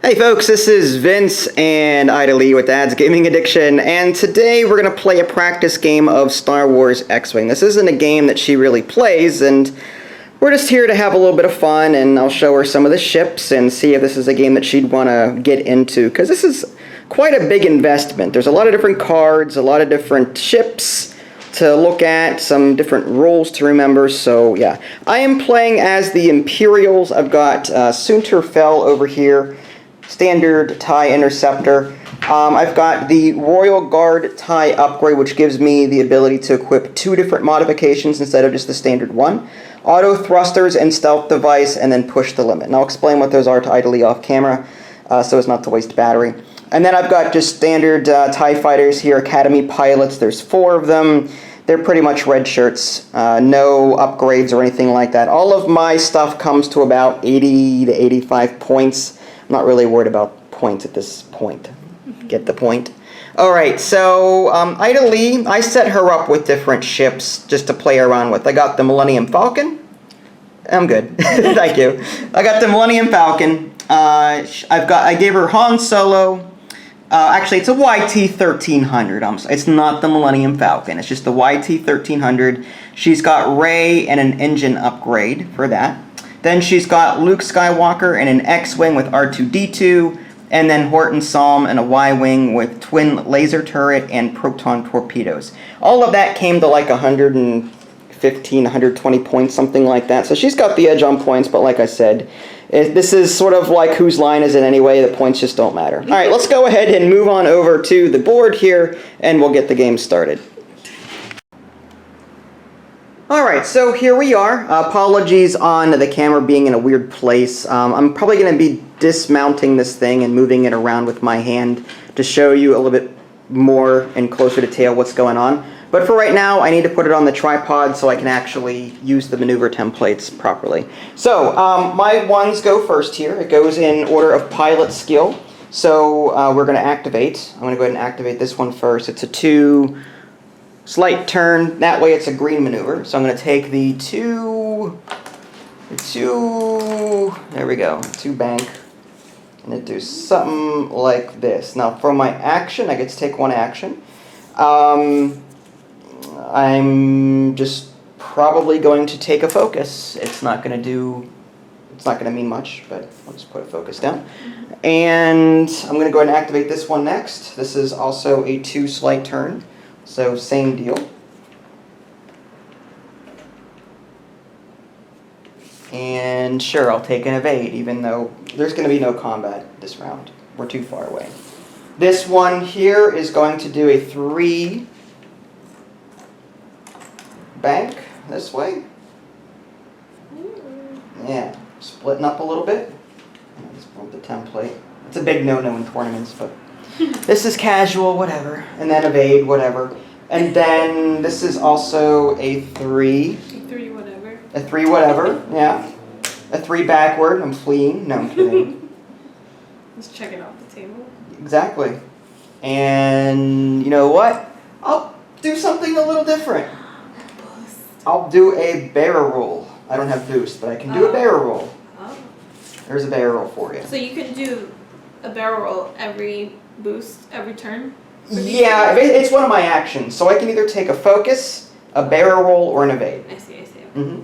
Hey folks, this is Vince and Aidalee with Dad's Gaming Addiction, and today we're going to play a practice game of Star Wars X-Wing. This isn't a game that she really plays, and we're just here to have a little bit of fun, and I'll show her some of the ships and see if this is a game that she'd want to get into, because this is quite a big investment. There's a lot of different cards, a lot of different ships to look at, some different rules to remember, so yeah. I am playing as the Imperials. I've got Sunter Fell over here, standard TIE Interceptor. I've got the Royal Guard TIE upgrade, which gives me the ability to equip 2 different modifications instead of just the standard one. Auto thrusters and stealth device, and then push the limit. And I'll explain what those are to Aidalee off camera, so as not to waste battery. And then I've got just standard TIE fighters here, Academy pilots. There's 4 of them. They're pretty much red shirts, no upgrades or anything like that. All of my stuff comes to about 80 to 85 points. I'm not really worried about points at this point. Get the point? Alright, so Aidalee, I set her up with different ships just to play around with. I got the Millennium Falcon. I'm good. Thank you. I got the Millennium Falcon. I gave her Han Solo. Actually, it's a YT-1300. It's not the Millennium Falcon. It's just the YT-1300. She's got Rey and an engine upgrade for that. Then she's got Luke Skywalker and an X-Wing with R2-D2, and then Horton Salm and a Y-Wing with twin laser turret and proton torpedoes. All of that came to like 115, 120 points, something like that. So she's got the edge on points, but like I said, this is sort of like whose line is it anyway. The points just don't matter. All right, let's go ahead and move on over to the board here, and we'll get the game started. Alright, so here we are. Apologies on the camera being in a weird place. I'm probably going to be dismounting this thing and moving it around with my hand to show you a little bit more in closer detail what's going on. But for right now, I need to put it on the tripod so I can actually use the maneuver templates properly. So, my ones go first here. It goes in order of pilot skill. So, we're going to activate. I'm going to go ahead and activate this one first. It's a 2... slight turn, that way it's a green maneuver. So I'm going to take the 2, there we go, 2 bank, and it do something like this. Now for my action, I get to take 1 action. I'm just probably going to take a focus. It's not going to mean much, but I'll just put a focus down. And I'm going to go ahead and activate this one next. This is also a 2 slight turn. So, same deal. And sure, I'll take an evade, even though there's going to be no combat this round. We're too far away. This one here is going to do a 3 bank this way. Yeah, splitting up a little bit. Let's move the template. It's a big no-no in tournaments, but this is casual, whatever. And then evade, whatever. And then this is also a 3. A 3 whatever. A 3 whatever, yeah. A 3 backward. I'm fleeing. No, I'm kidding. Just check it off the table. Exactly. And you know what? I'll do something a little different. Boost. I'll do a barrel roll. I don't have boost, but I can do a barrel roll. Oh. There's a barrel roll for you. So you can do a barrel roll every boost, every turn? Yeah, it's one of my actions. So I can either take a focus, a barrel roll, or an evade. I see. Mm-hmm.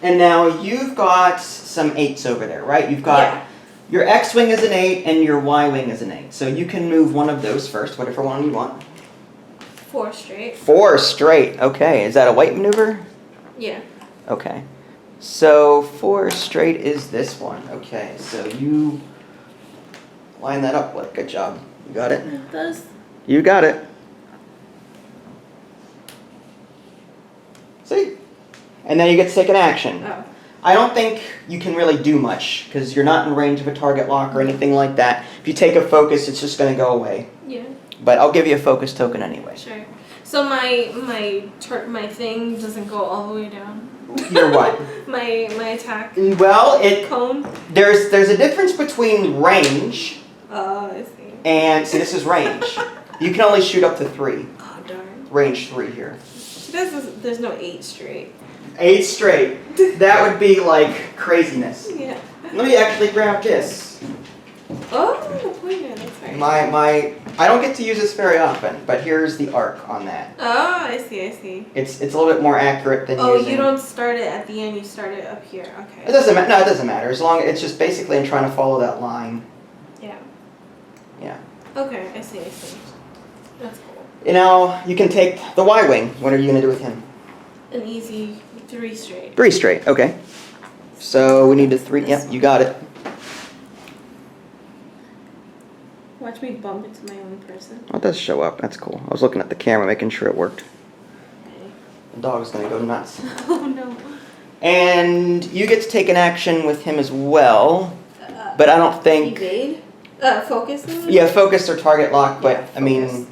And now you've got some 8s over there, right? You've got your X-Wing is an 8 and your Y-Wing is an 8. So you can move one of those first, whatever one you want. 4 straight. 4 straight. Okay, is that a white maneuver? Yeah. Okay. So 4 straight is this one. Okay, so you line that up. Good job. You got it? It does. You got it. See? And then you get to take an action. Oh. I don't think you can really do much because you're not in range of a target lock or anything like that. If you take a focus, it's just going to go away. Yeah. But I'll give you a focus token anyway. Sure. So my thing doesn't go all the way down. Your what? my attack. Well, cone. There's a difference between range. Oh, I see. And see, this is range. You can only shoot up to 3. Oh darn. Range 3 here. There's no 8 straight. 8 straight. That would be like craziness. Yeah. Let me actually grab this. Oh, the pointer. That's right. I don't get to use this very often, but here's the arc on that. Oh, I see. I see. It's a little bit more accurate than Oh, using... you don't start it at the end. You start it up here. Okay. It doesn't matter. No, it doesn't matter. As long it's just basically I'm trying to follow that line. Yeah. Yeah. Okay, I see. I see. That's cool. Now you can take the Y-wing. What are you gonna do with him? An easy 3 straight. 3 straight. Okay. So we need to 3. This Yep, one. you got it. Watch me bump into my own person. Oh, it does show up. That's cool. I was looking at the camera, making sure it worked. Okay. The dog's gonna go nuts. Oh no. And you get to take an action with him as well, but I don't think. Evade. Focus. Yeah, focus or target lock. But Yeah, I mean,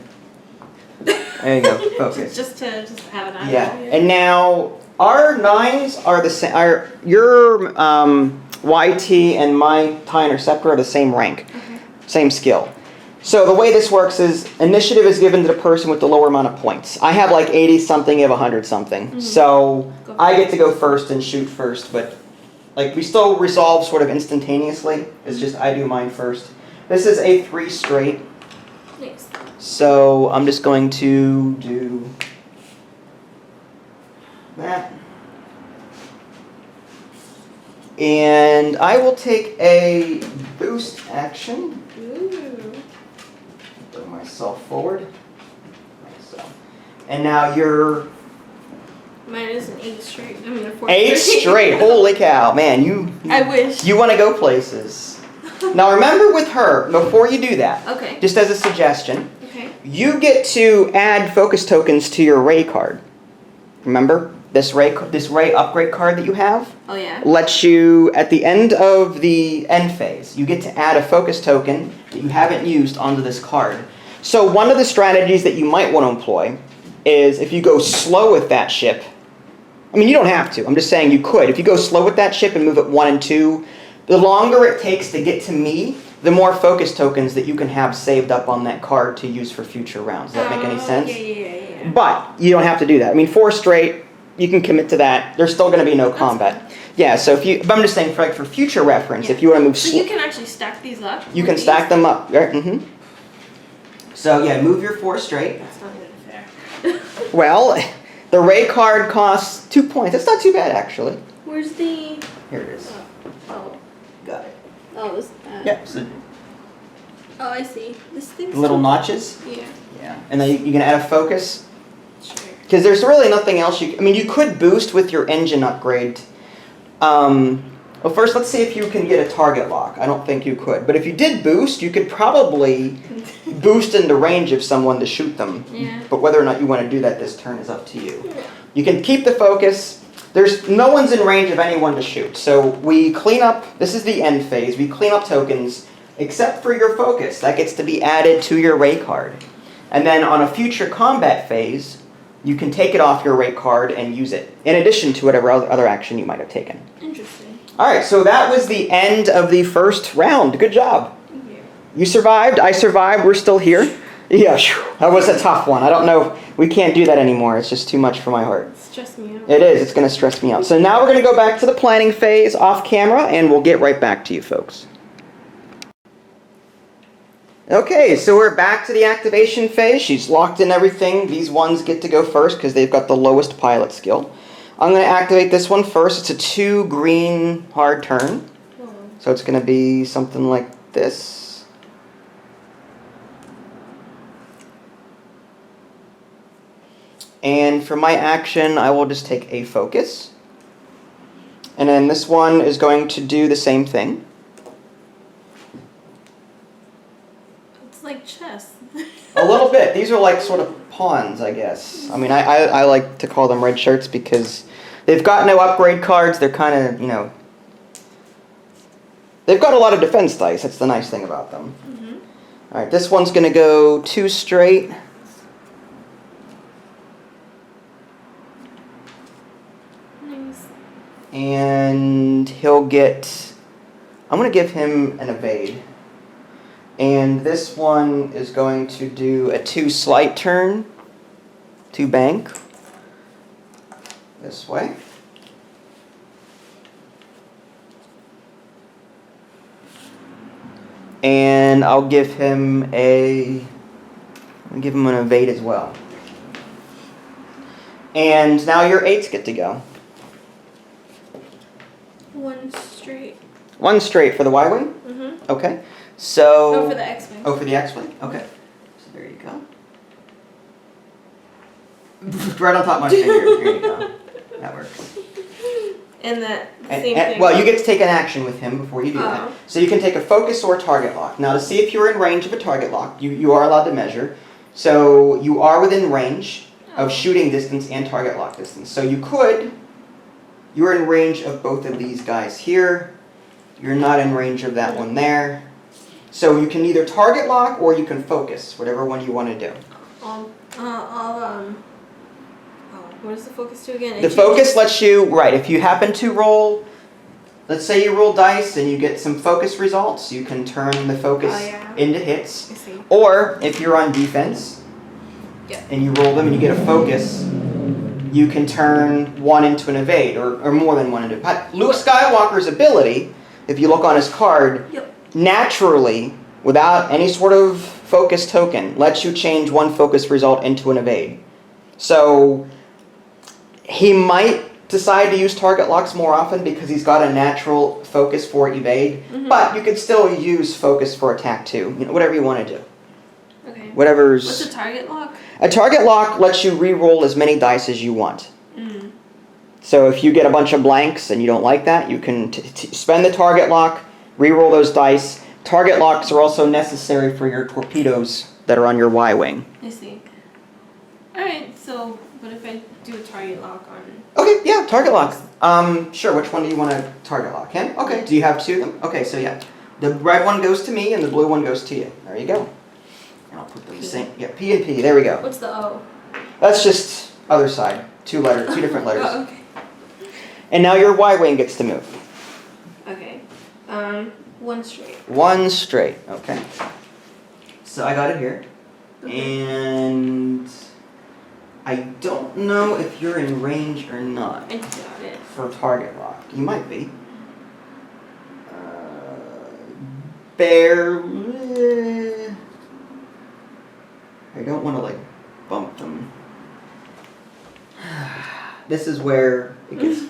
there you go. Focus. just to have an eye. Yeah, and now our 9s are the same. Your YT and my TIE Interceptor are the same rank, same skill. So the way this works is initiative is given to the person with the lower amount of points. I have like 80 something, you have 100 something. Mm-hmm. So I get to go first and shoot first, but like we still resolve sort of instantaneously. It's just I do mine first. This is a 3 straight. Nice. So I'm just going to do that. And I will take a boost action. Ooh. Throw myself forward. Myself. And now you're Mine is an 8 straight. I mean a 4 8 straight. Holy cow, man! I wish. You want to go places. Now remember with her, before you do that, Okay. just as a suggestion, Okay. you get to add focus tokens to your Ray card. Remember this Ray upgrade card that you have? Oh yeah. Lets you, at the end of the end phase, you get to add a focus token that you haven't used onto this card. So one of the strategies that you might want to employ is if you go slow with that ship, I mean you don't have to, I'm just saying you could. If you go slow with that ship and move it 1 and 2, the longer it takes to get to me, the more focus tokens that you can have saved up on that card to use for future rounds. Does that make any sense? Yeah. But you don't have to do that. I mean 4 straight, you can commit to that. There's still going to be no combat. Yeah, so but I'm just saying for future reference, if you want to move So you can actually stack these up? you can stack them up. Right? Mm-hmm. So yeah, move your 4 straight. That's not even fair. Well, the Ray card costs 2 points. That's not too bad, actually. Where's the... Here it is. Oh. Got it. Oh, this... Yep. So Oh, I see. This thing's... little notches. Yeah. Yeah. And then you can add a focus. Sure. Because there's really nothing else I mean, you could boost with your engine upgrade. Well, first, let's see if you can get a target lock. I don't think you could. But if you did boost, you could probably boost into range of someone to shoot them. Yeah. But whether or not you want to do that this turn is up to you. You can keep the focus. There's no one's in range of anyone to shoot. So we clean up. This is the end phase. We clean up tokens, except for your focus. That gets to be added to your Ray card. And then on a future combat phase, you can take it off your Ray card and use it, in addition to whatever other action you might have taken. Interesting. All right, so that was the end of the first round. Good job. Thank you. You survived. I survived. We're still here. Yeah, that was a tough one. I don't know. We can't do that anymore. It's just too much for my heart. Stress me out. It is. It's going to stress me out. So now we're going to go back to the planning phase off camera, and we'll get right back to you folks. Okay, so we're back to the activation phase. She's locked in everything. These ones get to go first because they've got the lowest pilot skill. I'm going to activate this one first. It's a 2 green hard turn. Oh. So it's going to be something like this. And for my action, I will just take a focus. And then this one is going to do the same thing. It's like chess. A little bit. These are like sort of pawns, I guess. I mean, I like to call them red shirts because they've got no upgrade cards. They're kind of, you know, they've got a lot of defense dice. That's the nice thing about them. Mm-hmm. All right, this one's going to go 2 straight. Nice. And he'll get, I'm going to give him an evade. And this one is going to do a 2 slight turn, 2 bank, this way. And I'll give him an evade as well. And now your 8s get to go. 1 straight. 1 straight for the Y-wing? Mm-hmm. Okay. So... Oh, for the X-wing. Oh, for the X-wing? Okay. So there you go. Right on top of my finger. There you go. That works. And the same thing. Well, you get to take an action with him before you do that. So you can take a focus or a target lock. Now, to see if you're in range of a target lock, you are allowed to measure. So you are within range of shooting distance and target lock distance. So you're in range of both of these guys here. You're not in range of that one there. So you can either target lock or you can focus, whatever one you want to do. What does the focus do again? The focus lets you, right, if you happen to roll, let's say you roll dice and you get some focus results, you can turn the focus into hits. I see. Or if you're on defense and you roll them and you get a focus, you can turn one into an evade or more than one into. Luke Skywalker's ability, if you look on his card, naturally, without any sort of focus token, lets you change one focus result into an evade. So he might decide to use target locks more often because he's got a natural focus for evade, but you could still use focus for attack too. You know, whatever you want to do. Okay. Whatever's. What's a target lock? A target lock lets you re-roll as many dice as you want. So if you get a bunch of blanks and you don't like that, you can spend the target lock, re-roll those dice. Target locks are also necessary for your torpedoes that are on your Y-wing. I see. Alright, so what if I do a target lock on... Okay, yeah, target lock. Sure, which one do you want to target lock? Him? Okay, do you have 2 of them? Okay, so yeah. The red one goes to me and the blue one goes to you. There you go. And I'll put them the same. Yeah, P and P, there we go. What's the O? That's just other side. 2 different letters. Oh, okay. And now your Y-wing gets to move. Okay. 1 straight. 1 straight, okay. So I got it here. And I don't know if you're in range or not. I doubt it. For target lock. You might be. Barely. I don't want to like bump them. This is where it gets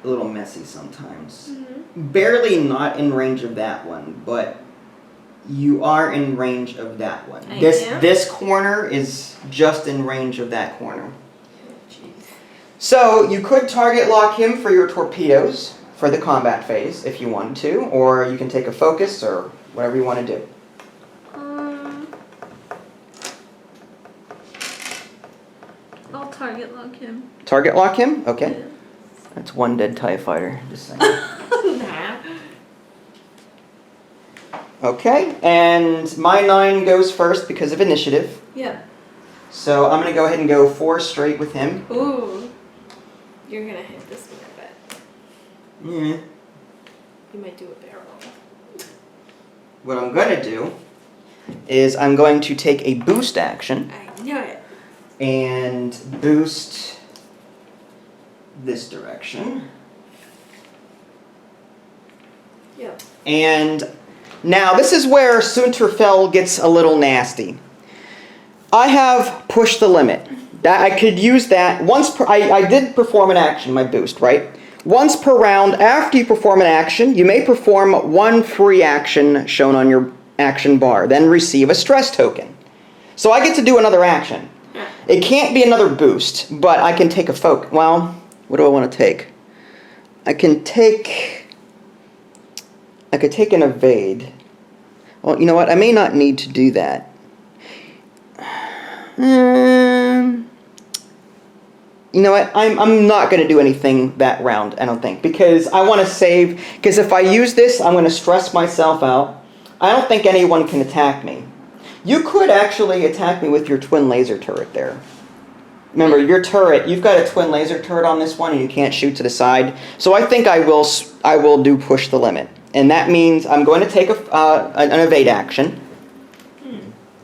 a little messy sometimes. Barely not in range of that one, but you are in range of that one. This corner is just in range of that corner. So you could target lock him for your torpedoes for the combat phase if you wanted to, or you can take a focus or whatever you want to do. I'll target lock him. Target lock him? Okay. Yeah. That's 1 dead TIE fighter. Just saying. Nah. Okay, and my 9 goes first because of initiative. Yeah. So I'm going to go ahead and go 4 straight with him. Ooh. You're going to hit this one, I bet. Yeah. You might do a barrel. What I'm going to do is I'm going to take a boost action. I knew it. And boost this direction. Yep. And now this is where Sunterfell gets a little nasty. I have pushed the limit. That I could use that once per, I did perform an action, my boost, right? Once per round, after you perform an action, you may perform 1 free action shown on your action bar, then receive a stress token. So I get to do another action. It can't be another boost, but I can take a focus. Well, what do I want to take? I could take an evade. Well, you know what? I may not need to do that. You know what? I'm not going to do anything that round, I don't think, because I want to save. Because if I use this, I'm going to stress myself out. I don't think anyone can attack me. You could actually attack me with your twin laser turret there. Remember, your turret, you've got a twin laser turret on this one and you can't shoot to the side. So I think I will do push the limit. And that means I'm going to take an evade action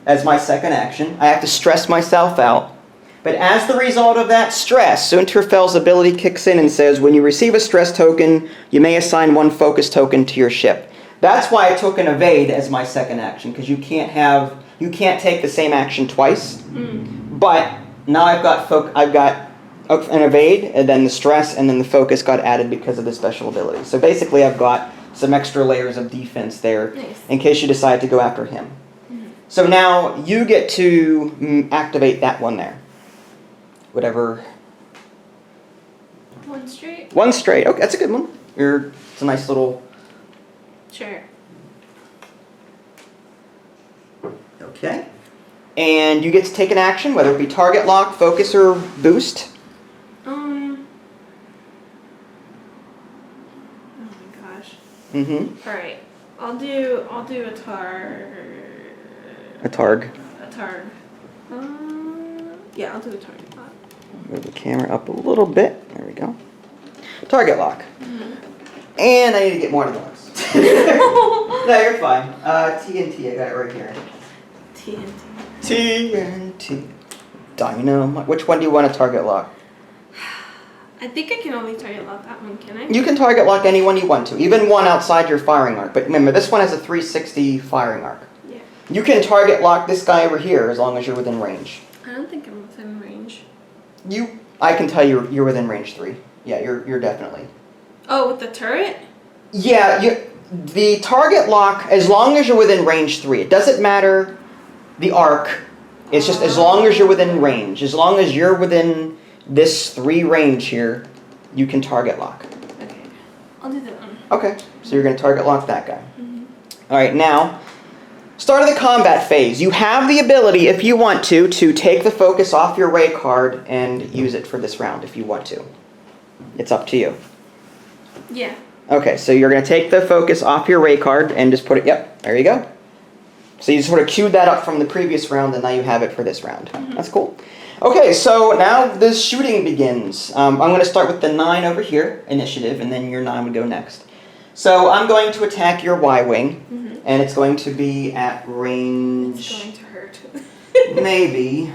as my second action. I have to stress myself out. But as the result of that stress, Sunterfell's ability kicks in and says, when you receive a stress token, you may assign 1 focus token to your ship. That's why I took an evade as my second action, because you can't take the same action twice. But now I've got an evade, and then the stress, and then the focus got added because of the special ability. So basically I've got some extra layers of defense there in case you decide to go after him. So now you get to activate that one there. Whatever. One straight? One straight. Okay, that's a good one. It's a nice little... Sure. Okay. And you get to take an action, whether it be target lock, focus, or boost. Oh my gosh. Alright. I'll do a A targ. Yeah, I'll do a target lock. Move the camera up a little bit. There we go. Target lock. And I need to get more of those. No, you're fine. TNT, I got it right here. TNT. Dynamite. Which one do you want to target lock? I think I can only target lock that one, can I? You can target lock any one you want to, even one outside your firing arc. But remember, this one has a 360 firing arc. Yeah. You can target lock this guy over here as long as you're within range. I don't think I'm within range. I can tell you're within range 3. Yeah, you're definitely. Oh, with the turret? Yeah, the target lock, as long as you're within range 3, it doesn't matter the arc. It's just as long as you're within range, as long as you're within this 3 range here, you can target lock. Okay, I'll do that one. Okay, so you're going to target lock that guy. All right, now, start of the combat phase. You have the ability, if you want to take the focus off your Ray card and use it for this round if you want to. It's up to you. Yeah. Okay, so you're going to take the focus off your Ray card and just put it, yep, there you go. So you sort of queued that up from the previous round, and now you have it for this round. That's cool. Okay, so now the shooting begins. I'm going to start with the 9 over here, initiative, and then your 9 would go next. So I'm going to attack your Y-wing, and it's going to be at range... It's going to hurt. Maybe...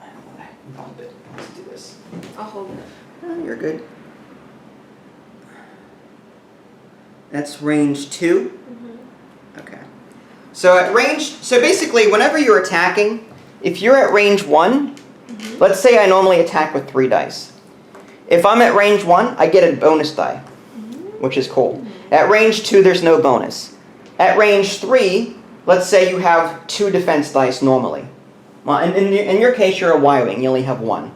I don't want to bump it. Let's do this. I'll hold it. Oh, you're good. That's range 2. Okay. So at range, so basically whenever you're attacking, if you're at range 1, let's say I normally attack with 3 dice. If I'm at range 1, I get a bonus die, which is cool. At range 2, there's no bonus. At range 3, let's say you have 2 defense dice normally. Well, in your case, you're a Y-wing, you only have 1.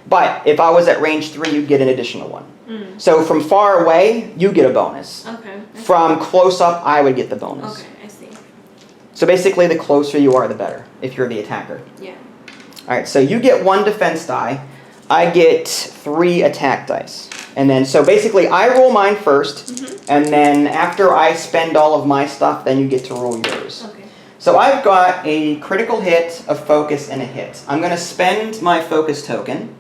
But if I was at range 3, you'd get an additional 1. So from far away, you get a bonus. Okay. From close up, I would get the bonus. Okay, I see. So basically, the closer you are, the better, if you're the attacker. Yeah. Alright, so you get 1 defense die. I get 3 attack dice. And then, so basically, I roll mine first, and then after I spend all of my stuff, then you get to roll yours. Okay. So I've got a critical hit, a focus, and a hit. I'm going to spend my focus token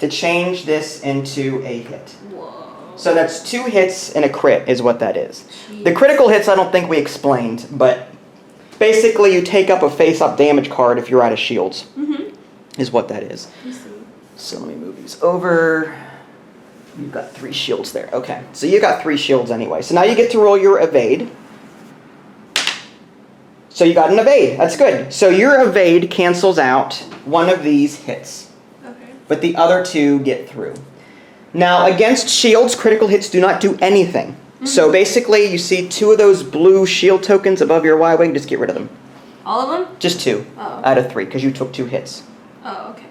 to change this into a hit. Whoa. So that's 2 hits and a crit is what that is. Jeez. The critical hits I don't think we explained, but basically you take up a face-up damage card if you're out of shields, is what that is. So let me move these over. You've got 3 shields there. Okay, so you got 3 shields anyway. So now you get to roll your evade. So you got an evade. That's good. So your evade cancels out one of these hits. Okay. But the other 2 get through. Now, against shields, critical hits do not do anything. So basically, you see 2 of those blue shield tokens above your Y-wing, just get rid of them. All of them? Just 2 out of 3, because you took 2 hits. Oh, okay.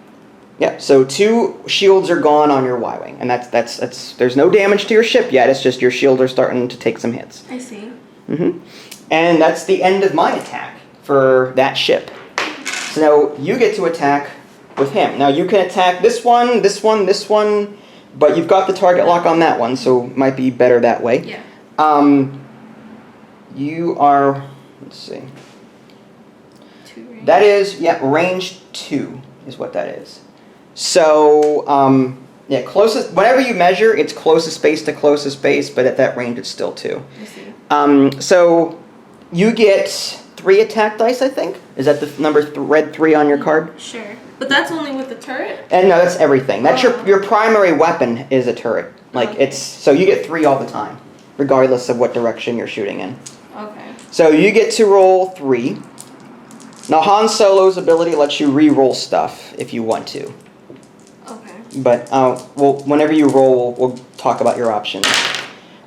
Yeah, so 2 shields are gone on your Y-wing, and that's there's no damage to your ship yet, it's just your shields are starting to take some hits. I see. And that's the end of my attack for that ship. So now you get to attack with him. Now you can attack this one, this one, this one, but you've got the target lock on that one, so it might be better that way. Yeah. You are, let's see. 2 range. That is, yeah, range 2 is what that is. So, yeah, closest, whenever you measure, it's closest space to closest space, but at that range it's still 2. I see. So, you get 3 attack dice, I think? Is that the number red 3 on your card? Sure. But that's only with the turret? And no, that's everything. That's your primary weapon is a turret. Like, Okay. it's, so you get 3 all the time. regardless of what direction you're shooting in. Okay. So you get to roll 3. Now Han Solo's ability lets you re-roll stuff if you want to. Okay. But well, whenever you roll, we'll talk about your options.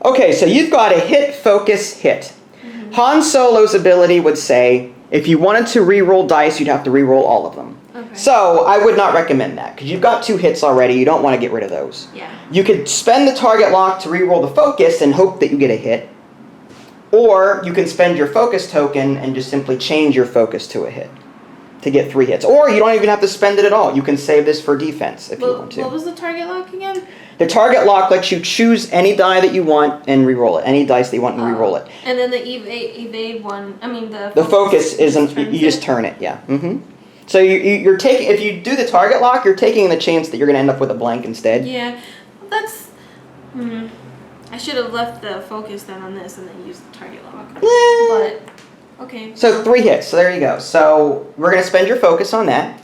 Okay, so you've got a hit, focus, hit. Mm-hmm. Han Solo's ability would say, if you wanted to re-roll dice, you'd have to re-roll all of them. Okay. So I would not recommend that, because you've got 2 hits already. You don't want to get rid of those. Yeah. You could spend the target lock to re-roll the focus and hope that you get a hit. Or you can spend your focus token and just simply change your focus to a hit to get 3 hits. Or you don't even have to spend it at all. You can save this for defense if you want to. What was the target lock again? The target lock lets you choose any die that you want and re-roll it. Any dice that you want and re-roll it. And then the evade one, I mean the focus isn't, you just turn it, yeah. Mm-hmm. So you're taking, if you do the target lock, you're taking the chance that you're going to end up with a blank instead. Yeah, that's, I should have left the focus then on this and then used the target lock. But, okay. So 3 hits, so there you go. So we're going to spend your focus on that.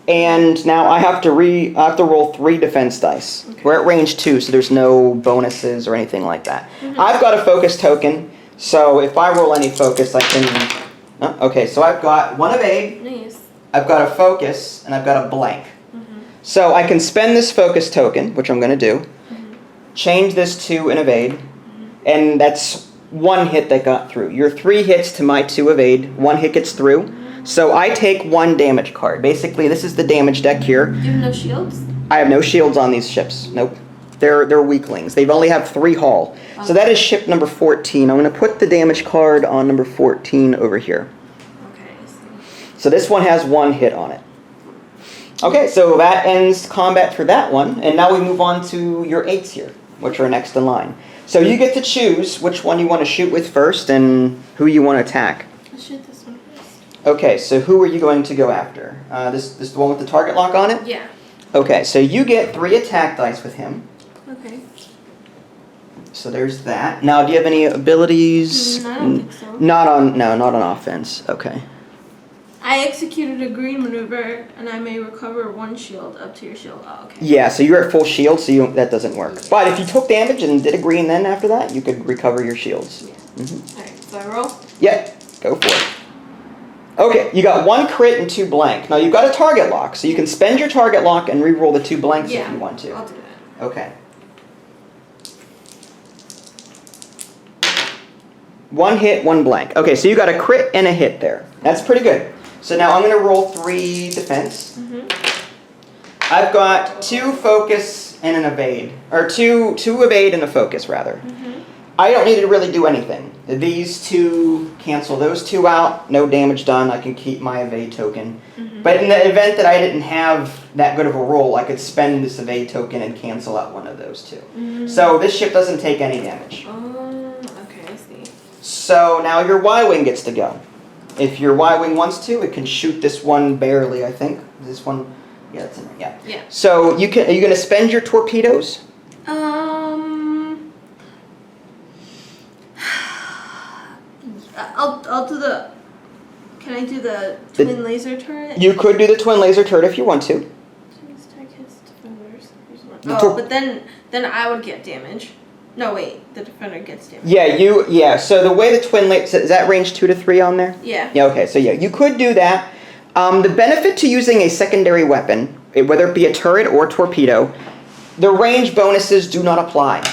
And now I have to roll 3 defense dice. Okay. We're at range 2, so there's no bonuses or anything like that. Mm-hmm. I've got a focus token, so if I roll any focus, I can... okay, so I've got 1 evade, nice. I've got a focus, and I've got a blank. Mm-hmm. So I can spend this focus token, which I'm going to do, change this to an evade, and that's 1 hit that got through. Your 3 hits to my 2 evade, 1 hit gets through. So I take 1 damage card. Basically, this is the damage deck here. You have no shields? I have no shields on these ships. Nope. They're weaklings. They've only have 3 hull. Okay. So that is ship number 14. I'm going to put the damage card on number 14 over here. Okay, I see. So this one has 1 hit on it. Okay, so that ends combat for that one. And now we move on to your 8s here, which are next in line. So you get to choose which one you want to shoot with first and who you want to attack. I'll shoot this one first. Okay, so who are you going to go after? This the one with the target lock on it? Yeah. Okay, so you get 3 attack dice with him. Okay. So there's that. Now, do you have any abilities? I don't think so. Not on offense. Okay. I executed a green maneuver, and I may recover 1 shield up to your shield. Oh, okay. Yeah, so you're at full shield, so that doesn't work. Yeah. But if you took damage and did a green then after that, you could recover your shields. Yeah. Mm-hmm. Alright, so I roll? Yeah, go for it. Okay, you got 1 crit and 2 blank. Now you've got a target lock, so you can spend your target lock and re-roll the 2 blanks if you want to. I'll do that. Okay. 1 hit, 1 blank. Okay, so you got a crit and a hit there. That's pretty good. So now I'm going to roll 3 defense. I've got 2 focus and an evade. Or 2 evade and a focus, rather. I don't need to really do anything. These 2 cancel those 2 out. No damage done. I can keep my evade token. But in the event that I didn't have that good of a roll, I could spend this evade token and cancel out one of those 2. So this ship doesn't take any damage. Okay, I see. So now your Y-Wing gets to go. If your Y-Wing wants to, it can shoot this one barely, I think. This one, yeah, that's in there, Yeah. So are you going to spend your torpedoes? I'll do the. Can I do the twin laser turret? You could do the twin laser turret if you want to. But then I would get damage. No, wait, the defender gets damage. Yeah, so the way the twin laser, is that range 2 to 3 on there? Yeah. Yeah, okay, so yeah, you could do that. The benefit to using a secondary weapon, whether it be a turret or torpedo, the range bonuses do not apply.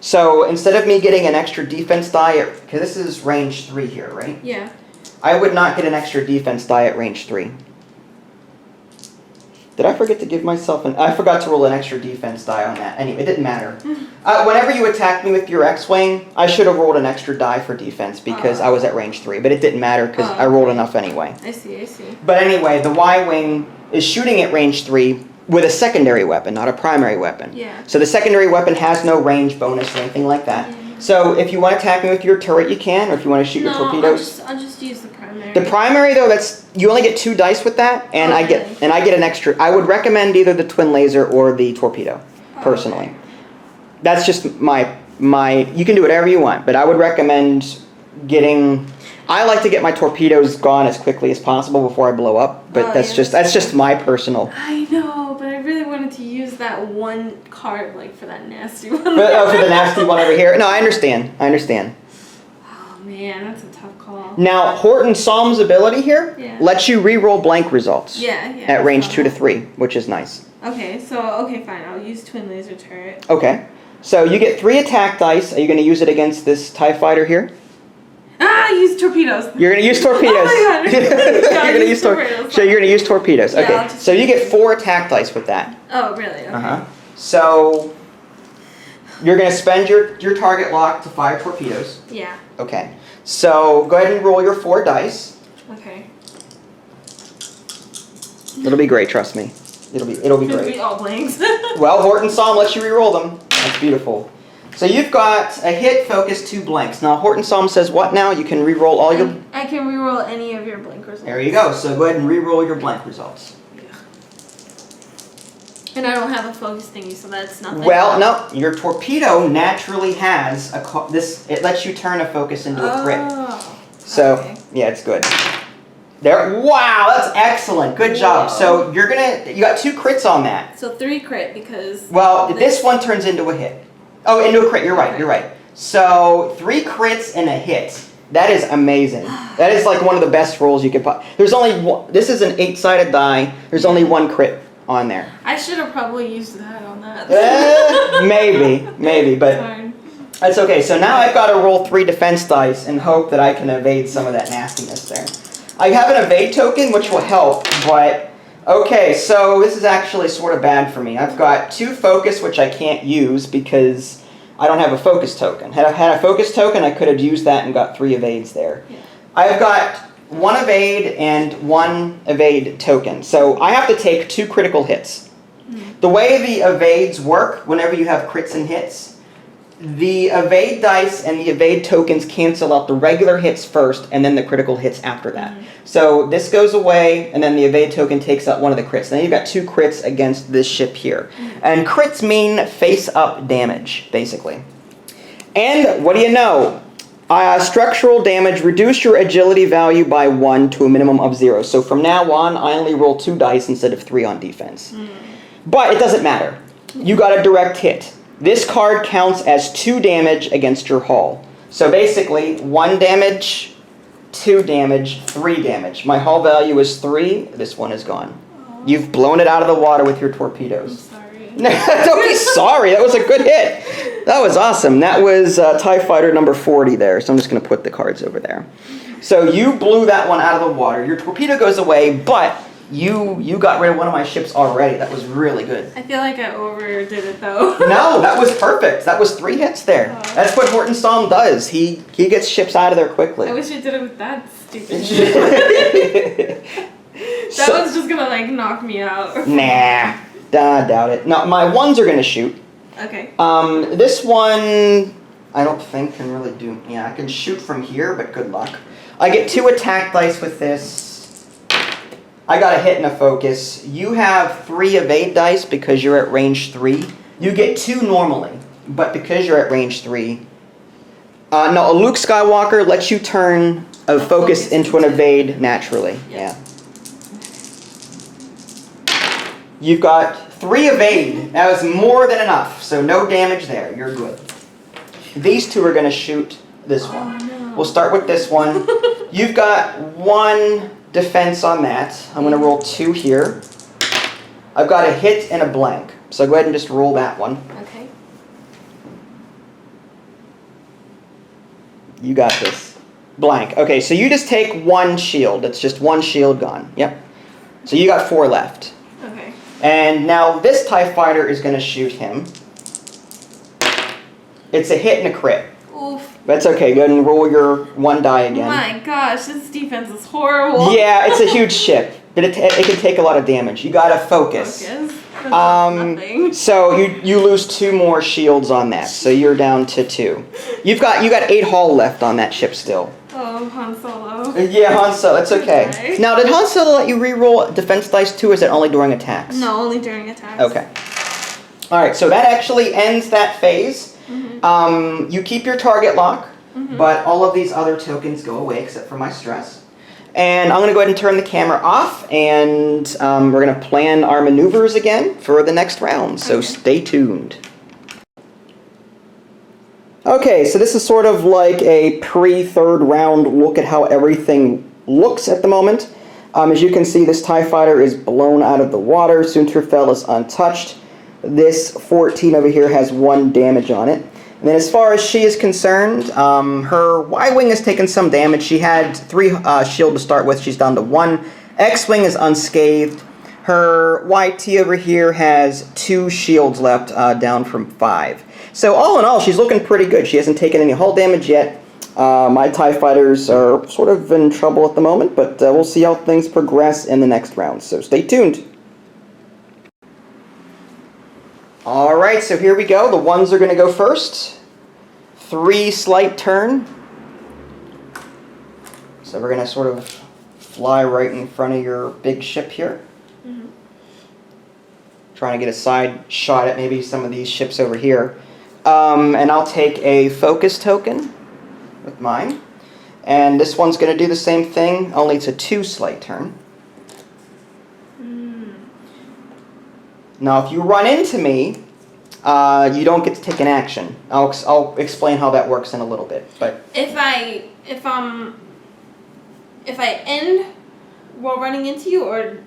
So instead of me getting an extra defense die, because this is range 3 here, right? Yeah. I would not get an extra defense die at range 3. Did I forget to give myself I forgot to roll an extra defense die on that. Anyway, it didn't matter. Whenever you attacked me with your X-Wing, I should have rolled an extra die for defense because I was at range 3. But it didn't matter because I rolled enough anyway. I see. But anyway, the Y-Wing is shooting at range 3 with a secondary weapon, not a primary weapon. Yeah. So the secondary weapon has no range bonus or anything like that. Yeah. So if you want to attack me with your turret, you can, or if you want to shoot your torpedoes. I'll just use the primary. The primary though, you only get 2 dice with that, and I get an extra. I would recommend either the twin laser or the torpedo, personally. Okay. That's just my. You can do whatever you want, but I would recommend getting. I like to get my torpedoes gone as quickly as possible before I blow up, but that's just my personal. I know, but I really wanted to use that one card, like, for that nasty one. For the nasty one over here. No, I understand. I understand. Oh, man, that's a tough call. Now, Horton Psalm's ability here lets you re-roll blank results. Yeah. At range 2 to 3, which is nice. Okay, fine. I'll use Twin Laser Turret. Okay. So you get 3 attack dice. Are you going to use it against this TIE fighter here? Ah, use torpedoes. You're going to use torpedoes. Oh my god. You're going to use torpedoes. So you're going to use torpedoes. Okay. Yeah, so you get 4 attack dice with that. Oh, really? Okay. So you're going to spend your target lock to fire torpedoes. Yeah. Okay. So go ahead and roll your 4 dice. Okay. It'll be great, trust me. It'll be It'll great. be all blanks. Well, Horton Psalm lets you re-roll them. That's beautiful. So you've got a hit, focus, 2 blanks. Now Horton Psalm says what now? You can re-roll all your... I can re-roll any of your blank results. There you go. So go ahead and re-roll your blank results. And I don't have a focus thingy, so that's nothing. Well, no. Your torpedo naturally has this. It lets you turn a focus into a crit. So yeah, it's good. There. Wow, that's excellent. Good job. So you got 2 crits on that. So 3 crit because. Well, this one turns into a hit. Oh, into a crit. You're right. You're right. So 3 crits and a hit. That is amazing. That is like one of the best rolls you could put. There's only one. This is an 8-sided die. There's only 1 crit on there. I should have probably used that on that. Maybe, but that's okay. So now I've got to roll 3 defense dice and hope that I can evade some of that nastiness there. I have an evade token, which will help, but okay, so this is actually sort of bad for me. I've got 2 focus, which I can't use because I don't have a focus token. Had I had a focus token, I could have used that and got 3 evades there. Yeah. I've got 1 evade and 1 evade token. So I have to take 2 critical hits. The way the evades work, whenever you have crits and hits, the evade dice and the evade tokens cancel out the regular hits first and then the critical hits after that. So this goes away and then the evade token takes out 1 of the crits. Then you've got 2 crits against this ship here. And crits mean face-up damage, basically. And what do you know? Structural damage, reduce your agility value by 1 to a minimum of 0. So from now on, I only roll 2 dice instead of 3 on defense. But it doesn't matter. You got a direct hit. This card counts as 2 damage against your hull. So basically, 1 damage, 2 damage, 3 damage. My hull value is 3. This one is gone. You've blown it out of the water with your torpedoes. I'm sorry. Don't be sorry. That was a good hit. That was awesome. That was TIE Fighter number 40 there. So I'm just going to put the cards over there. So you blew that one out of the water. Your torpedo goes away, but you got rid of one of my ships already. That was really good. I feel like I overdid it though. No, that was perfect. That was 3 hits there. That's what Horton Psalm does. He gets ships out of there quickly. I wish I did it with that stupid shit. That one's just gonna like knock me out. Nah, doubt it. No, my 1s are gonna shoot. Okay. This one I don't think can really do. Yeah, I can shoot from here, but good luck. I get 2 attack dice with this. I got a hit and a focus. You have 3 evade dice because you're at range 3. You get 2 normally, but because you're at range 3. No, a Luke Skywalker lets you turn a focus into an evade naturally. Yeah. You've got 3 evade. That was more than enough, so no damage there. You're good. These 2 are going to shoot this one. No. We'll start with this one. You've got 1 defense on that. I'm going to roll 2 here. I've got a hit and a blank. So go ahead and just roll that one. Okay. You got this. Blank. Okay, so you just take 1 shield. It's just 1 shield gone. Yep. So you got 4 left. Okay. And now this TIE Fighter is going to shoot him. It's a hit and a crit. Oof. That's okay. Go ahead and roll your 1 die again. Oh my gosh, this defense is horrible. Yeah, it's a huge ship. But it can take a lot of damage. You got to focus. Nothing. So you lose 2 more shields on that. So you're down to 2. You got 8 hull left on that ship still. Oh, Han Solo. Yeah, Han Solo. That's okay. Now, did Han Solo let you re-roll defense dice too, or is it only during attacks? No, only during attacks. Okay. All right. So that actually ends that phase. You keep your target lock, but all of these other tokens go away except for my stress. And I'm going to go ahead and turn the camera off, and we're going to plan our maneuvers again for the next round, so stay tuned. Okay, so this is sort of like a pre-third round look at how everything looks at the moment. As you can see, this TIE fighter is blown out of the water. Sunterfell is untouched. This 14 over here has 1 damage on it. And then as far as she is concerned, her Y-Wing has taken some damage. She had 3 shield to start with. She's down to 1. X-Wing is unscathed. Her YT over here has 2 shields left, down from 5. So all in all, she's looking pretty good. She hasn't taken any hull damage yet. My TIE fighters are sort of in trouble at the moment, but we'll see how things progress in the next round. So stay tuned. Alright, so here we go. The ones are going to go first. 3 slight turn. So we're going to sort of fly right in front of your big ship here. Mm-hmm. Trying to get a side shot at maybe some of these ships over here. And I'll take a focus token with mine. And this one's going to do the same thing, only it's a 2 slight turn. Now, if you run into me, you don't get to take an action. I'll explain how that works in a little bit. But if I end while running into you, or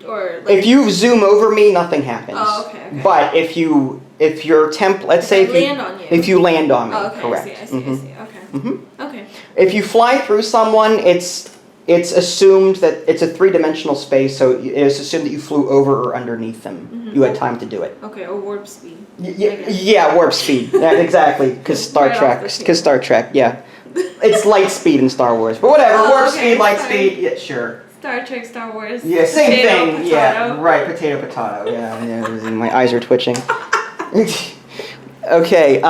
like, if you zoom over me, nothing happens. Oh, okay. But if your let's say if you land on me, oh, okay, correct. I see. Okay. Mm-hmm. Okay. If you fly through someone, it's assumed that it's a 3-dimensional space, so it's assumed that you flew over or underneath them. Mm-hmm. You had time to do it. Okay, or warp speed. Yeah, warp speed. Yeah, exactly. Because Star Trek. Yeah, it's light speed in Star Wars, but whatever. Warp speed, light speed. Yeah, sure. Star Trek, Star Wars. Yeah, same thing. Potato. Yeah, right. Potato. Yeah. My eyes are twitching. Okay.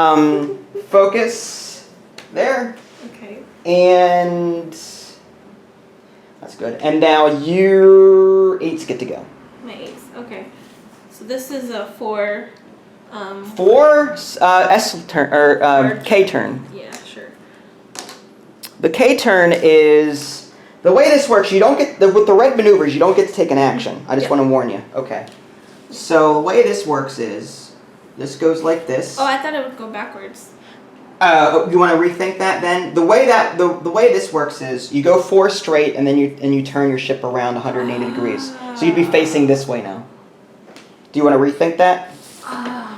Focus there. Okay. And that's good. And now your 8s get to go. My 8s. Okay. So this is a 4. 4 S turn or K turn. Yeah, sure. The K turn is the way this works. You don't get with the red maneuvers. You don't get to take an action. I just want to warn you. Okay. So the way this works is this goes like this. Oh, I thought it would go backwards. You want to rethink that then? The way this works is you go 4 straight and then you turn your ship around 180 degrees. So you'd be facing this way now. Do you want to rethink that?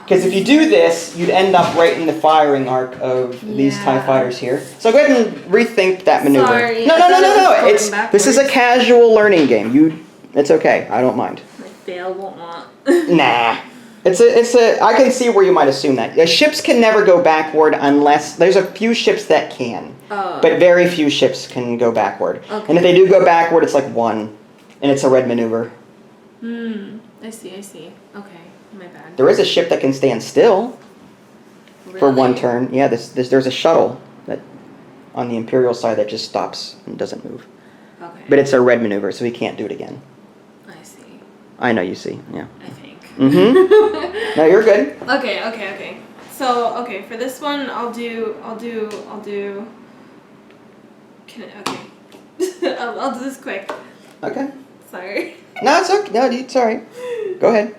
Because if you do this, you'd end up right in the firing arc of these TIE fighters here. So go ahead and rethink that maneuver. Sorry, No. This is a casual learning game. It's okay. I don't mind. My fail won't want. Nah. I can see where you might assume that. Ships can never go backward unless there's a few ships that can. Oh. But very few ships can go backward. Okay. And if they do go backward, it's like 1. And it's a red maneuver. I see. Okay. My bad. There is a ship that can stand still for 1 turn. Yeah, there's a shuttle that on the Imperial side that just stops and doesn't move. Okay. But it's a red maneuver, so we can't do it again. I see. I know you see. Yeah. I think. Mm-hmm. No, you're good. Okay. So for this one, I'll do. I'll do this quick. Okay. Sorry. No, it's okay. No, it's alright. Go ahead.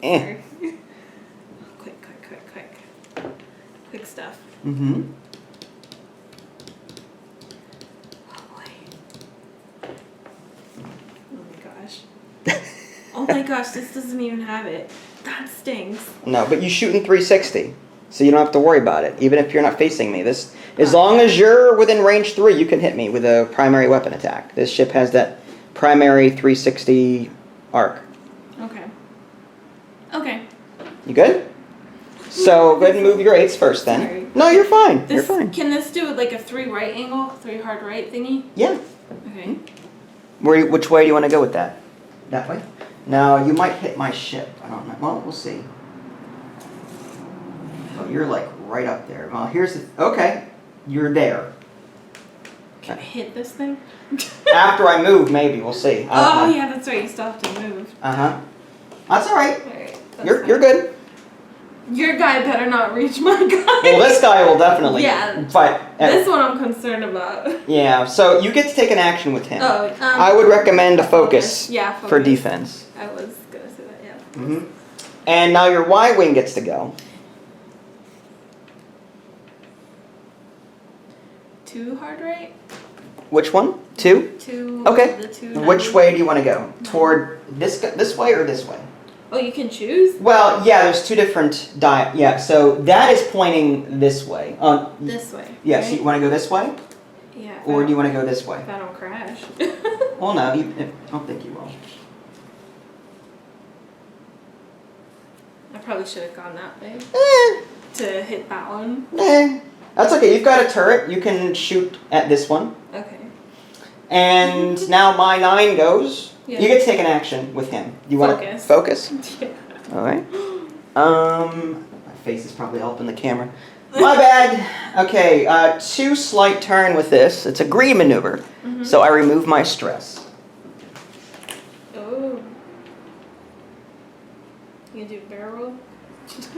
Sorry. Quick stuff. Mm-hmm. Oh boy. Oh my gosh, this doesn't even have it. That stings. No, but you shoot in 360, so you don't have to worry about it, even if you're not facing me. As long as you're within range 3, you can hit me with a primary weapon attack. This ship has that primary 360 arc. Okay. You good? So go ahead and move your 8s first then. Sorry. No, you're fine. You're fine. Can this do like a 3 right angle, 3 hard right thingy? Yeah. Okay. Which way do you want to go with that? That way? Now, you might hit my ship. I don't know. Well, we'll see. Oh, you're like right up there. Well, here's the... Okay. You're there. Can I hit this thing? After I move, maybe. We'll see. Yeah, that's right. You still have to move. Uh-huh. That's all right. Alright. You're good. Your guy better not reach my guy. Well, this guy will definitely. Yeah. But this one I'm concerned about. Yeah. So you get to take an action with him. Oh. I would recommend a focus. Yeah. Focus. For defense. I was gonna say that. Yeah. Mhm. And now your Y wing gets to go. 2 hard right? Which one? 2? 2. Okay. The 2. Which way do you want to go? Toward this way or this way? Oh, you can choose? Well, yeah, there's 2 different yeah, so that is pointing this way. This way. Yeah, right? so you want to go this way? Yeah. Or do you want to go this way? If I don't crash. Well, no, I don't think you will. I probably should have gone that way to hit that one. That's okay. You've got a turret. You can shoot at this one. Okay. And now my 9 goes. Yeah. You get to take an action with him. You want to focus? Yeah. All right. My face is probably up in the camera. My bad. Okay. 2 slight turn with this. It's a greed maneuver. Mm-hmm. So I remove my stress. Oh. You gonna do barrel roll?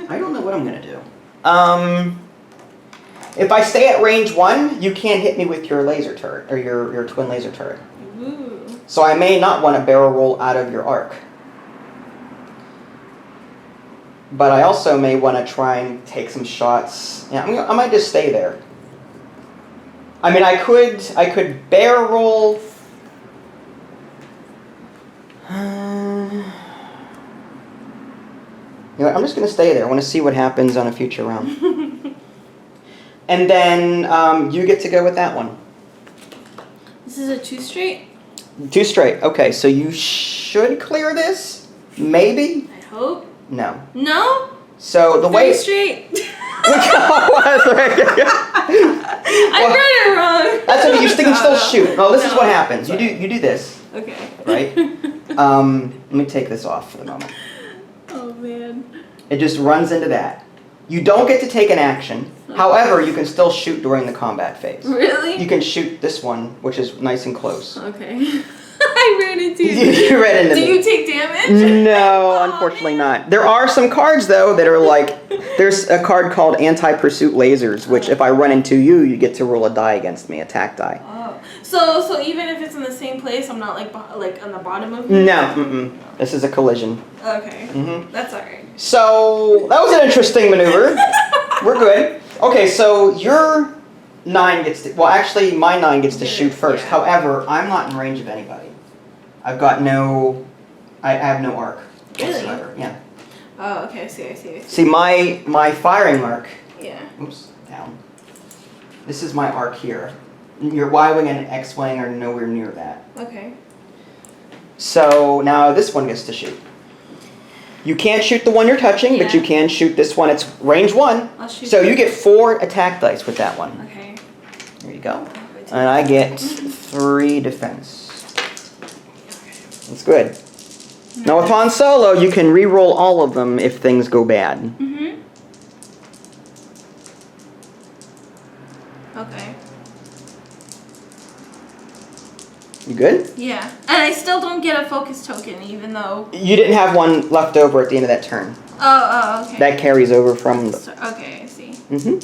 I don't know what I'm gonna do. If I stay at range 1, you can't hit me with your laser turret or your twin laser turret. Ooh. So I may not want to barrel roll out of your arc. But I also may want to try and take some shots. Yeah, I might just stay there. I mean, I could barrel roll. You know what, I'm just gonna stay there. I want to see what happens on a future round. And then you get to go with that one. This is a 2 straight? 2 straight. Okay, so you should clear this. Maybe. I hope. No. No? So the 3 way. straight? I read it wrong. That's okay. You can still shoot. No, this is No. what happens. You do this. Okay. Right. Let me take this off for the moment. Oh man. It just runs into that. You don't get to take an action. However, you can still shoot during the combat phase. Really? You can shoot this one, which is nice and close. Okay. I ran into you. You ran into me. Do you take damage? No, Oh, unfortunately man. not. There are some cards, though, that are like... There's a card called Anti-Pursuit Lasers, which if I run into you, you get to roll a die against me, attack die. Oh. So even if it's in the same place, I'm not like on the bottom of you? No, this is a collision. Okay. Mm-hmm. That's alright. So, that was an interesting maneuver. We're good. Okay, so your 9 gets to... Well, actually, my 9 gets to shoot first. Yeah. However, I'm not in range of anybody. I've got no... I have no arc. Really? Whatsoever. Yeah. Oh, okay, I see. See, my firing arc... Yeah. Oops, down. This is my arc here. Your Y-wing and X-wing are nowhere near that. Okay. So, now this one gets to shoot. You can't shoot the one you're touching, but you can shoot this one. It's range 1. I'll shoot So you. you get 4 attack dice with that one. Okay. There you go. And I get 3 defense. That's good. Now with Han Solo, you can re-roll all of them if things go bad. Mm-hmm. Okay. You good? Yeah. And I still don't get a focus token, even though... You didn't have one left over at the end of that turn. Oh, okay. That carries over from... Okay, I see. Mm-hmm.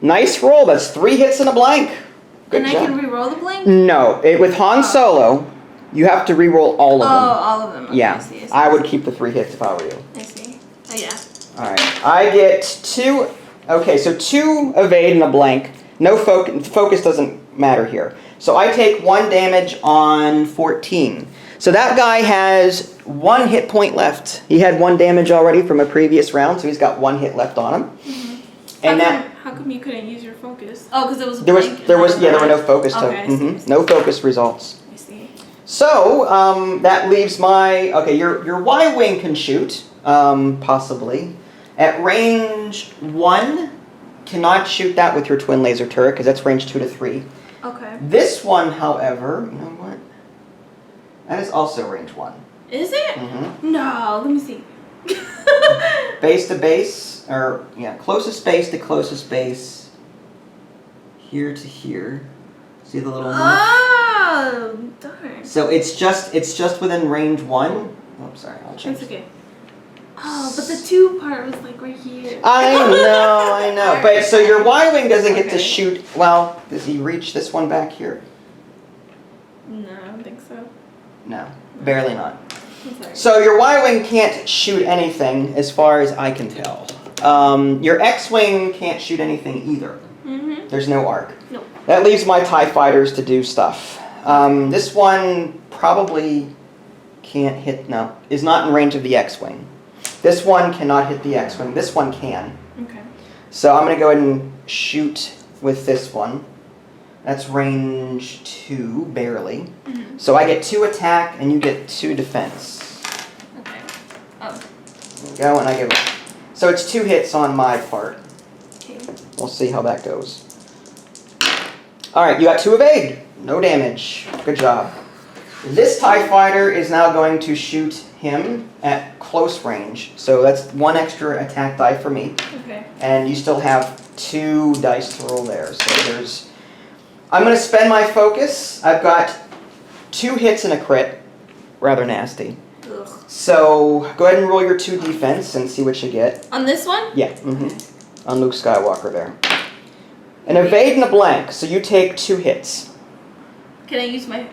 Nice roll. That's 3 hits and a blank. Good And job. I can re-roll the blank? No. With Han Solo, you have to re-roll all of them. Oh, all of them. Okay, Yeah. I see. I would keep the 3 hits if I were you. I see. Oh, yeah. Alright. I get 2... Okay, so 2 evade and a blank. No focus doesn't matter here. So I take 1 damage on 14. So that guy has 1 hit point left. He had 1 damage already from a previous round, so he's got 1 hit left on him. Mm-hmm. And how come you couldn't use your focus? Oh, because it was a there blank. there were no focus Okay, I see. no focus results. I see. So that leaves my your Y-wing can shoot possibly at range 1. Cannot shoot that with your twin laser turret because that's range 2 to 3. Okay. This one, however, you know what? That is also range 1. Is it? Mm-hmm. No, let me see. Base to base, or yeah, closest base to closest base. Here to here. See the little mark? Oh, darn. So it's just within range 1. Oh, sorry, I'll change. That's okay. Oh, but the 2 part was like right here. I know. But so your Y-wing doesn't get to Okay. shoot. Well, does he reach this one back here? No, I don't think so. No, barely not. I'm sorry. So your Y-wing can't shoot anything, as far as I can tell. Your X-wing can't shoot anything either. Mm-hmm. There's no arc. Nope. That leaves my TIE fighters to do stuff. This one probably can't hit. No, is not in range of the X-wing. This one cannot hit the X-wing. This one can. Okay. So I'm going to go ahead and shoot with this one. That's range 2, barely. Mm-hmm. So I get 2 attack and you get 2 defense. Okay. Oh. There we go, and I give it. So it's 2 hits on my part. Okay. We'll see how that goes. Alright, you got 2 evade. No damage. Good job. This TIE fighter is now going to shoot him at close range. So that's 1 extra attack die for me. Okay. And you still have 2 dice to roll there. So there's... I'm going to spend my focus. I've got 2 hits and a crit. Rather nasty. Ugh. So go ahead and roll your 2 defense and see what you get. On this one? Yeah. Mm-hmm. On Luke Skywalker there. An evade and a blank. So you take 2 hits. Can I use my...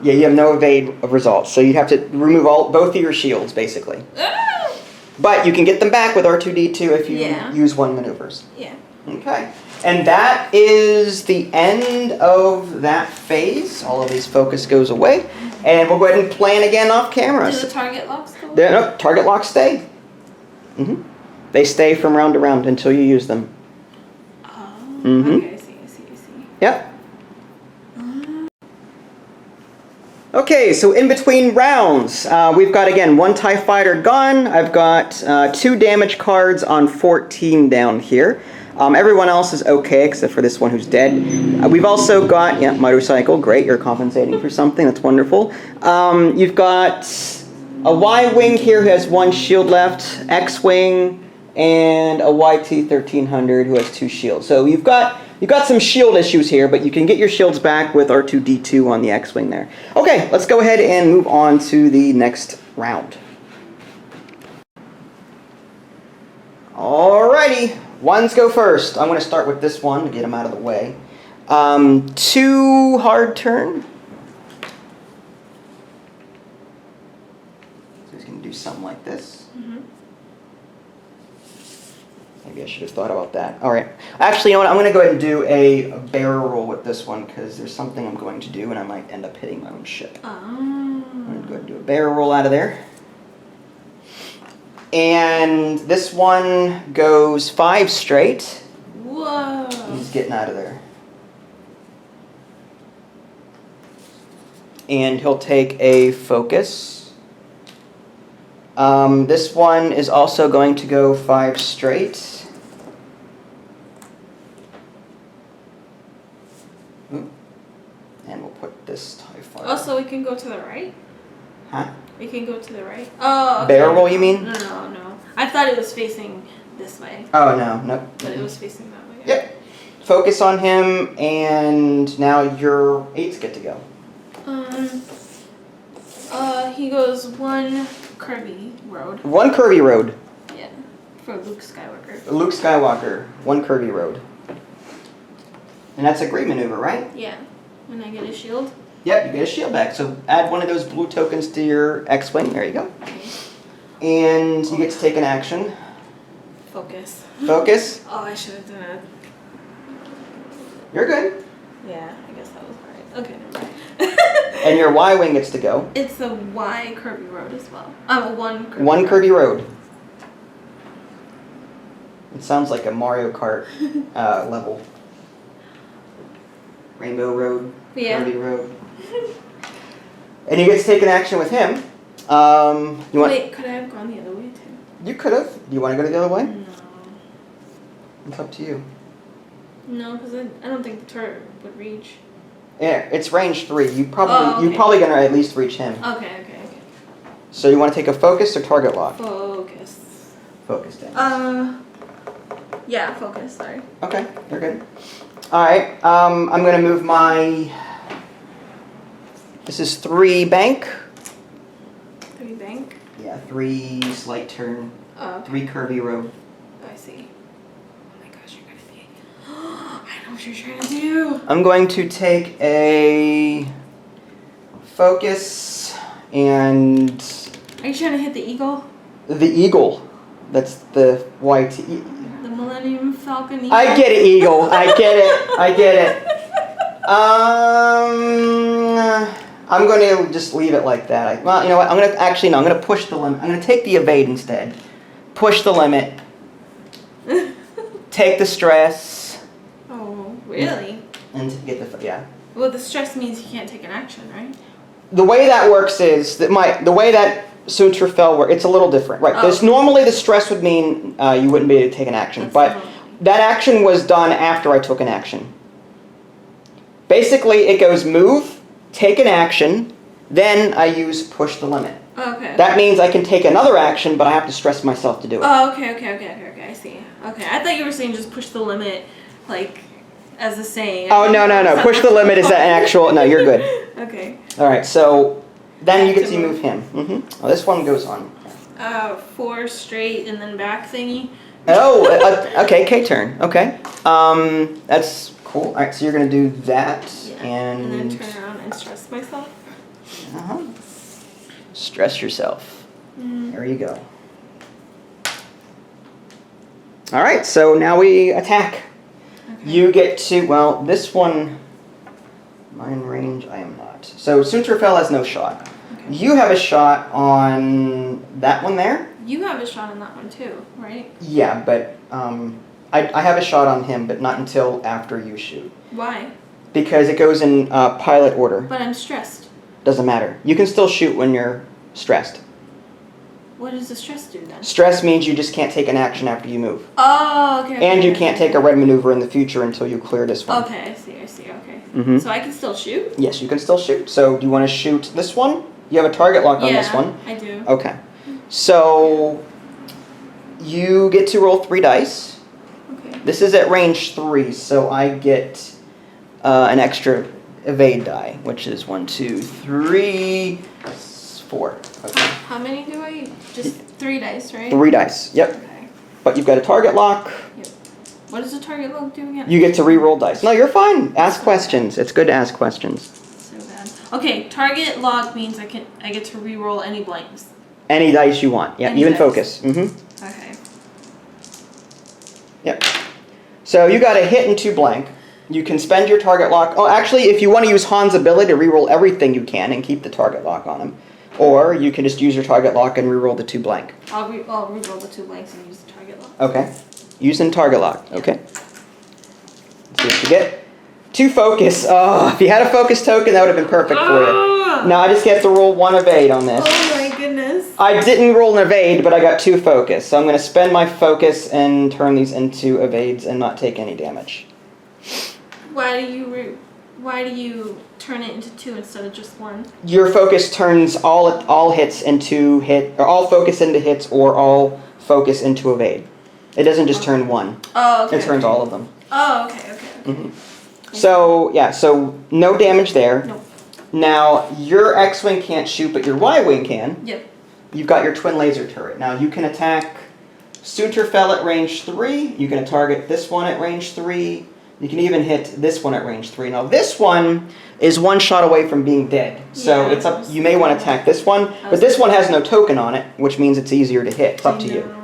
Yeah, you have no evade of results. So you'd have to remove both of your shields, basically. Ah! But you can get them back with R2-D2 if you use 1 maneuvers. Yeah. Okay. And that is the end of that phase. All of these focus goes away. And we'll go ahead and plan again off camera. Do the target locks go? No, target locks stay. Mm-hmm. They stay from round to round until you use them. Oh, Mhm. okay, I see. Yep. Okay, so in between rounds, we've got, again, 1 TIE fighter gone. I've got 2 damage cards on 14 down here. Everyone else is okay, except for this one who's dead. We've also got, motorcycle, great, you're compensating for something, that's wonderful. You've got a Y-wing here who has 1 shield left, X-wing, and a YT-1300 who has 2 shields. So you've got some shield issues here, but you can get your shields back with R2-D2 on the X-wing there. Okay, let's go ahead and move on to the next round. Alrighty, ones go first. I'm going to start with this one to get him out of the way. 2 hard turn. So he's going to do something like this. Maybe I should have thought about that. All right. Actually, you know what? I'm going to go ahead and do a barrel roll with this one because there's something I'm going to do and I might end up hitting my own ship. I'm going to go ahead and do a barrel roll out of there. And this one goes 5 straight. Whoa. He's getting out of there. And he'll take a focus. This one is also going to go 5 straight. And we'll put this TIE fighter. Oh, so we can go to the right? Huh? We can go to the right? Oh, okay. Barrel roll, you mean? No. I thought it was facing this way. Oh, no. Nope. But it was facing that way. Yep. Focus on him, and now your 8s get to go. He goes 1 curvy road. 1 curvy road. Yeah. For Luke Skywalker. Luke Skywalker, 1 curvy road. And that's a great maneuver, right? Yeah. And I get a shield. Yep, you get a shield back. So add 1 of those blue tokens to your X-wing. There you go. Okay. And you get to take an action. Focus. Focus. Oh, I should have done it. You're good. Yeah, I guess that was right. Okay, never mind. And your Y-wing gets to go. It's a Y curvy road as well. 1 curvy 1 road. curvy road. It sounds like a Mario Kart level. Rainbow Road. Yeah. Curvy road. And you get to take an action with him. You want? Wait, could I have gone the other way too? You could have. Do you want to go the other way? No. It's up to you. No, because I don't think the turret would reach. Yeah, it's range 3. You probably Oh, okay. you're probably gonna at least reach him. Okay. So you want to take a focus or target lock? Focus. Focus damage. Yeah, focus, sorry. Okay, you're good. All right. I'm gonna move my. This is 3 bank. 3 bank. Yeah, 3 slight turn, Oh, okay. 3 curvy row. I see. Oh my gosh, you're gonna be. I know what you're trying to do. I'm going to take a focus and Are you trying to hit the eagle? the eagle. That's the white. The Millennium Falcon eagle? I get it, eagle. I get it. I get it. I'm going to just leave it like that. Well, you know what? I'm going to actually no. I'm going to push the limit. I'm going to take the evade instead. Push the limit. Take the stress. Oh, really? And get the yeah. Well, the stress means you can't take an action, right? The way that works is that the way that Suture fell works. It's a little different, right? Oh. This normally the stress would mean you wouldn't be able to take an action, That's but normal. that action was done after I took an action. Basically, it goes move, take an action, then I use push the limit. Oh, okay. That means I can take another action, but I have to stress myself to do it. Oh, okay. I see. Okay, I thought you were saying just push the limit, like, as a saying. Oh, no. Push the limit is an actual... No, you're good. Okay. All right, so then you Back get to to move him. Oh, this one goes on. 4 straight and then back thingy. Oh, okay, K-turn. Okay. That's cool. All right, so you're going to do that. Yeah. And then turn around and stress myself. Uh-huh. Stress yourself. There you go. All right, so now we attack. Okay. You get to, well, this one, mine range, I am not. So Sunterfell has no shot. Okay. You have a shot on that one there? You have a shot on that one too, right? Yeah, but I have a shot on him, but not until after you shoot. Why? Because it goes in pilot order. But I'm stressed. Doesn't matter. You can still shoot when you're stressed. What does the stress do then? Stress means you just can't take an action after you move. Oh, okay. And you okay, can't take a red maneuver in the future until you clear this one. Okay, I see, okay. Mhm. So I can still shoot? Yes, you can still shoot. So do you want to shoot this one? You have a target lock on this one. I do. Okay. So you get to roll 3 dice. Okay. This is at range 3, so I get an extra evade die, which is 1, 2, 3, 4. Okay. How many do I? Just 3 dice, right? 3 dice. Yep. Okay. But you've got a target lock. Yep. What does the target lock do again? You get to re-roll dice. No, you're fine. Ask questions. It's good to ask questions. So bad. Okay, target lock means I get to re-roll any blanks. Any dice you want. Yeah, Any even dice. focus. Mm-hmm. Okay. Yep. So you got a hit and 2 blank. You can spend your target lock. Oh, actually, if you want to use Han's ability to re-roll everything, you can and keep the target lock on him. Or you can just use your target lock and re-roll the 2 blank. I'll re-roll the 2 blanks and use the target lock. Okay. Using target lock. Okay. Let's see what you get. 2 focus. Oh, if you had a focus token, that would have been perfect for you. Now I just get to roll 1 evade on this. Oh my goodness. I didn't roll an evade, but I got 2 focus. So I'm going to spend my focus and turn these into evades and not take any damage. Why do you turn it into 2 instead of just 1? Your focus turns all hits into or all focus into hits, or all focus into evade. It doesn't just turn 1. Oh, okay. It turns all of them. Oh, okay. Mm-hmm. So yeah, so no damage there. Nope. Now your X-wing can't shoot, but your Y-wing can. Yep. You've got your twin laser turret. Now you can attack Sunterfell at range 3. You can target this one at range 3. You can even hit this one at range 3. Now this one is 1 shot away from being dead. So Yeah, it's up. You may want to attack this one, but this one has no token on it, which means it's easier to hit. It's up to you.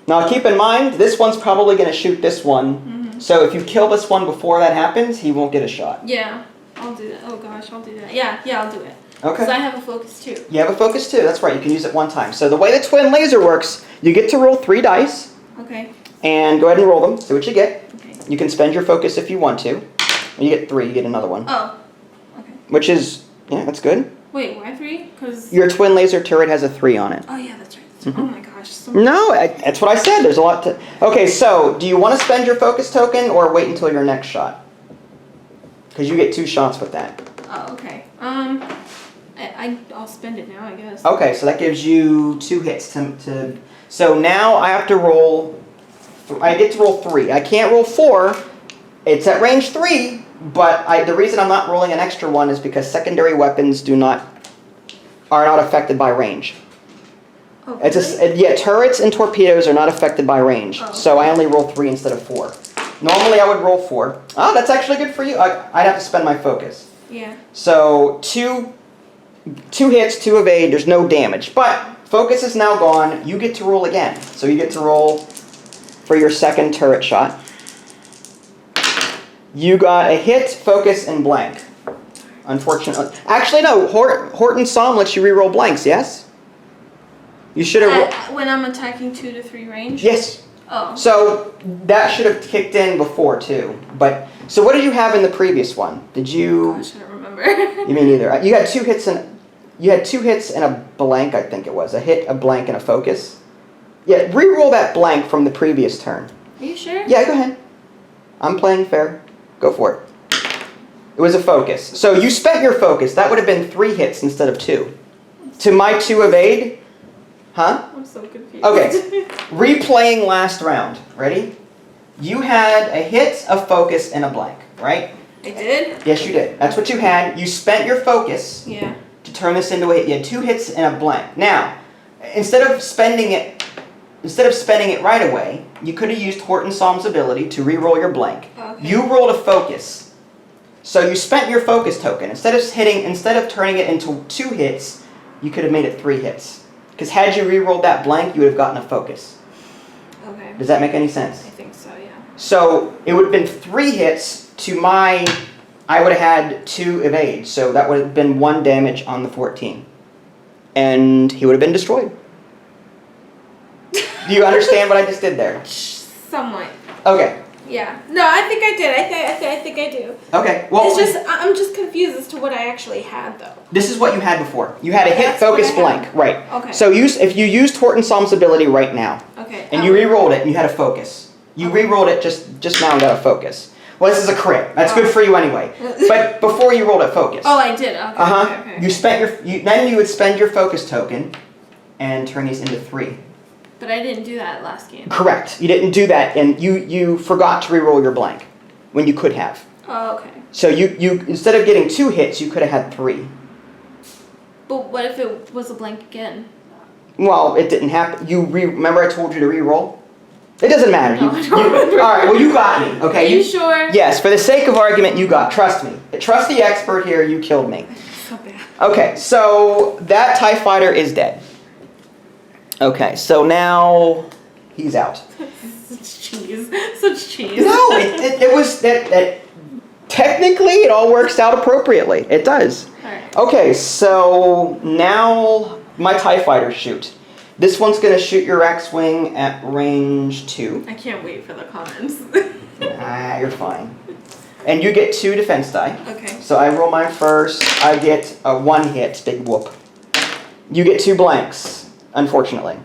Now keep in mind, this one's probably going to shoot this one. Mm-hmm. So if you kill this one before that happens, he won't get a shot. Yeah, I'll do that. Oh gosh, I'll do that. Yeah, I'll do it. Okay. Because I have a focus too. You have a focus too. That's right. You can use it 1 time. So the way the twin laser works, you get to roll 3 dice. Okay. And go ahead and roll them. See what you get. Okay. You can spend your focus if you want to. When you get 3, you get another one. Oh. Okay. Which is, yeah, that's good. Wait, why 3? Because. Your twin laser turret has a 3 on it. Oh yeah, that's right. Mm-hmm. Oh my gosh. So No, that's what I said. There's a lot to... Okay, so do you want to spend your focus token or wait until your next shot? Because you get 2 shots with that. Oh, okay. I'll spend it now, I guess. Okay, so that gives you 2 hits to... So now I have to roll... I get to roll 3. I can't roll 4. It's at range 3, but the reason I'm not rolling an extra one is because secondary weapons do not are not affected by range. Oh, It's really? yeah, turrets and torpedoes are not affected by range. Oh. So I only roll 3 instead of 4. Normally I would roll 4. Oh, that's actually good for you. I'd have to spend my focus. Yeah. So 2 hits, 2 evade, there's no damage. But focus is now gone. You get to roll again. So you get to roll for your second turret shot. You got a hit, focus, and blank. Unfortunately. Actually, no. Horton Psalm lets you reroll blanks, yes? You should have... When I'm attacking 2 to 3 range? Yes. Oh. So that should have kicked in before, too. But so what did you have in the previous one? Did you... Gosh, I don't remember. You mean neither. You had 2 hits and... You had 2 hits and a blank, I think it was. A hit, a blank, and a focus. Yeah, reroll that blank from the previous turn. Are you sure? Yeah, go ahead. I'm playing fair. Go for it. It was a focus. So you spent your focus. That would have been 3 hits instead of 2. To my 2 evade. Huh? I'm so confused. Okay. Replaying last round. Ready? You had a hit, a focus, and a blank, right? I did? Yes, you did. That's what you had. You spent your focus Yeah. to turn this into a hit. You had 2 hits and a blank. Now, instead of spending it right away, you could have used Horton Psalm's ability to re-roll your blank. Okay. You rolled a focus. So you spent your focus token. Instead of turning it into 2 hits, you could have made it 3 hits. Because had you re-rolled that blank, you would have gotten a focus. Okay. Does that make any sense? I think so, yeah. So it would have been 3 hits to my... I would have had 2 evade, so that would have been 1 damage on the 14. And he would have been destroyed. Do you understand what I just did there? Somewhat. Okay. Yeah. No, I think I did. I think I do. Okay. Well, It's just I'm just confused as to what I actually had though. this is what you had before. You had a hit, That's what focus, I had. blank. Right. Okay. So if you used Horton Psalm's ability right now, Okay. and you re-rolled it, and you had a focus. You re-rolled it just now and got a focus. Well, this is a crit. That's good for you anyway. But before you rolled it, focus. Oh, I did. Okay. Uh-huh. Okay. Then you would spend your focus token and turn these into 3. But I didn't do that last game. Correct. You didn't do that, and you forgot to re-roll your blank when you could have. Oh, okay. So you instead of getting 2 hits, you could have had 3. But what if it was a blank again? Well, it didn't happen. Remember I told you to re-roll? It doesn't matter. No, I don't remember. All right. Well, you got me. Okay. Are you sure? Yes. For the sake of argument, you got. Trust me. Trust the expert here. You killed me. So bad. Okay. So that TIE fighter is dead. Okay. So now he's out. Such cheese. Such cheese. No, it was that. Technically, it all works out appropriately. It does. All right. Okay. So now my TIE fighters shoot. This one's going to shoot your X-Wing at range 2. I can't wait for the comments. You're fine. And you get 2 defense die. Okay. So I roll mine first. I get a 1 hit, big whoop. You get 2 blanks, unfortunately.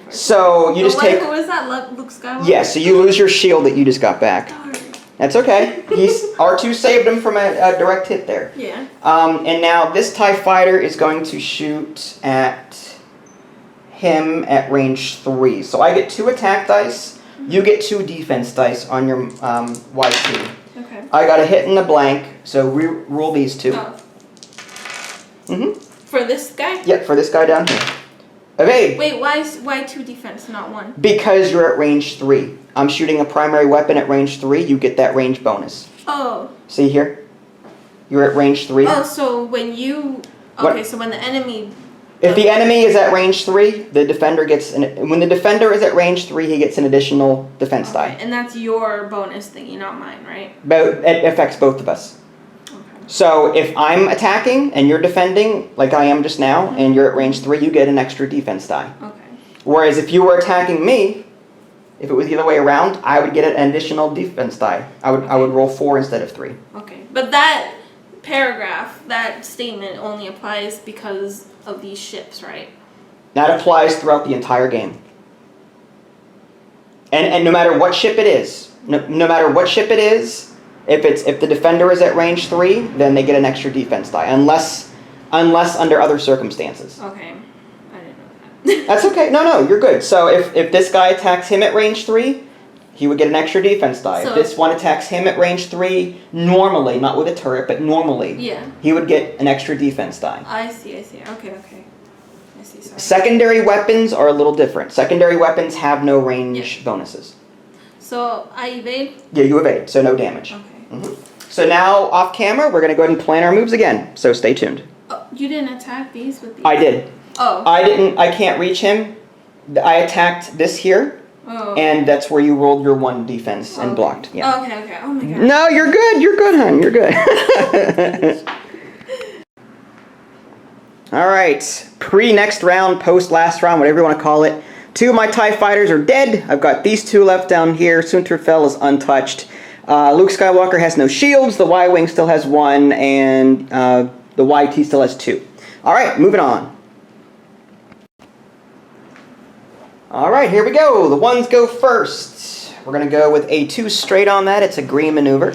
So you just take... Who is that? Luke Skywalker? Yeah, so you lose your shield that you just got back. Darn. That's okay. R2 saved him from a direct hit there. Yeah. And now this TIE fighter is going to shoot at him at range 3. So I get 2 attack dice. You get 2 defense dice on your Y2. Okay. I got a hit and a blank, so roll these 2. Oh. Mm-hmm. For this guy? Yep, for this guy down here. Evade. Wait, why 2 defense, not 1? Because you're at range 3. I'm shooting a primary weapon at range 3. You get that range bonus. Oh. See here? You're at range 3. Oh, so when you... Okay, so when the enemy... If the enemy is at range 3, the defender gets... When the defender is at range 3, he gets an additional defense die. And that's your bonus thingy, not mine, right? It affects both of us. Okay. So if I'm attacking and you're defending, like I am just now, and you're at range 3, you get an extra defense die. Okay. Whereas if you were attacking me, if it was the other way around, I would get an additional defense die. I would roll 4 instead of 3. Okay. But that paragraph, that statement only applies because of these ships, right? That applies throughout the entire game. And no matter what ship it is, no matter what ship it is, if the defender is at range 3, then they get an extra defense die, unless under other circumstances. Okay. I didn't know that. That's okay. No, you're good. So if this guy attacks him at range 3, he would get an extra defense die. If this one attacks him at range 3, normally, not with a turret, but normally, yeah, he would get an extra defense die. I see. Okay. I see, sorry. Secondary weapons are a little different. Secondary weapons have no range bonuses. So I evade? Yeah, you evade, so no damage. Okay. So now, off camera, we're going to go ahead and plan our moves again. So stay tuned. Oh, you didn't attack these with these? I did. Oh. I can't reach him. I attacked this here. Oh. And that's where you rolled your 1 defense and blocked. Yeah. Oh, okay. Oh my god. No, you're good. You're good, hon. You're good. All right. Pre-next round, post-last round, whatever you want to call it. 2 of my TIE fighters are dead. I've got these 2 left down here. Sunterfell is untouched. Luke Skywalker has no shields. The Y-Wing still has 1. And the YT still has 2. All right. Moving on. All right, here we go. The ones go first. We're going to go with a 2 straight on that. It's a green maneuver.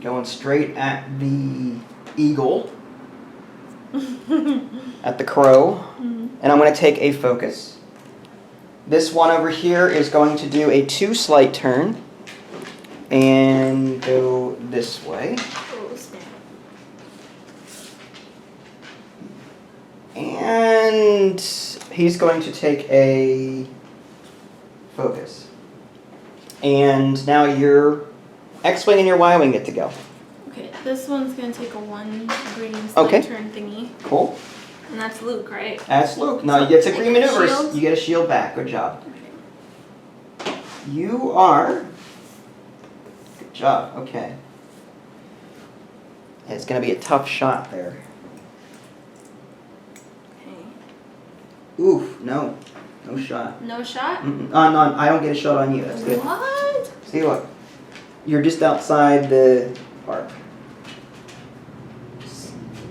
Going straight at the eagle. At the crow. And I'm going to take a focus. This one over here is going to do a 2 slight turn. And go this way. And he's going to take a focus. And now your X-Wing and your Y-Wing get to go. Okay, this one's going to take a 1 green slight turn thingy. Cool. And that's Luke, right? That's Luke. No, So it's a green maneuver. shield? You get a shield back. Good job. You are... Good job. Okay. It's going to be a tough shot there. Oof, no. No shot. No shot? No, I don't get a shot on you. That's good. What? See, look. You're just outside the arc.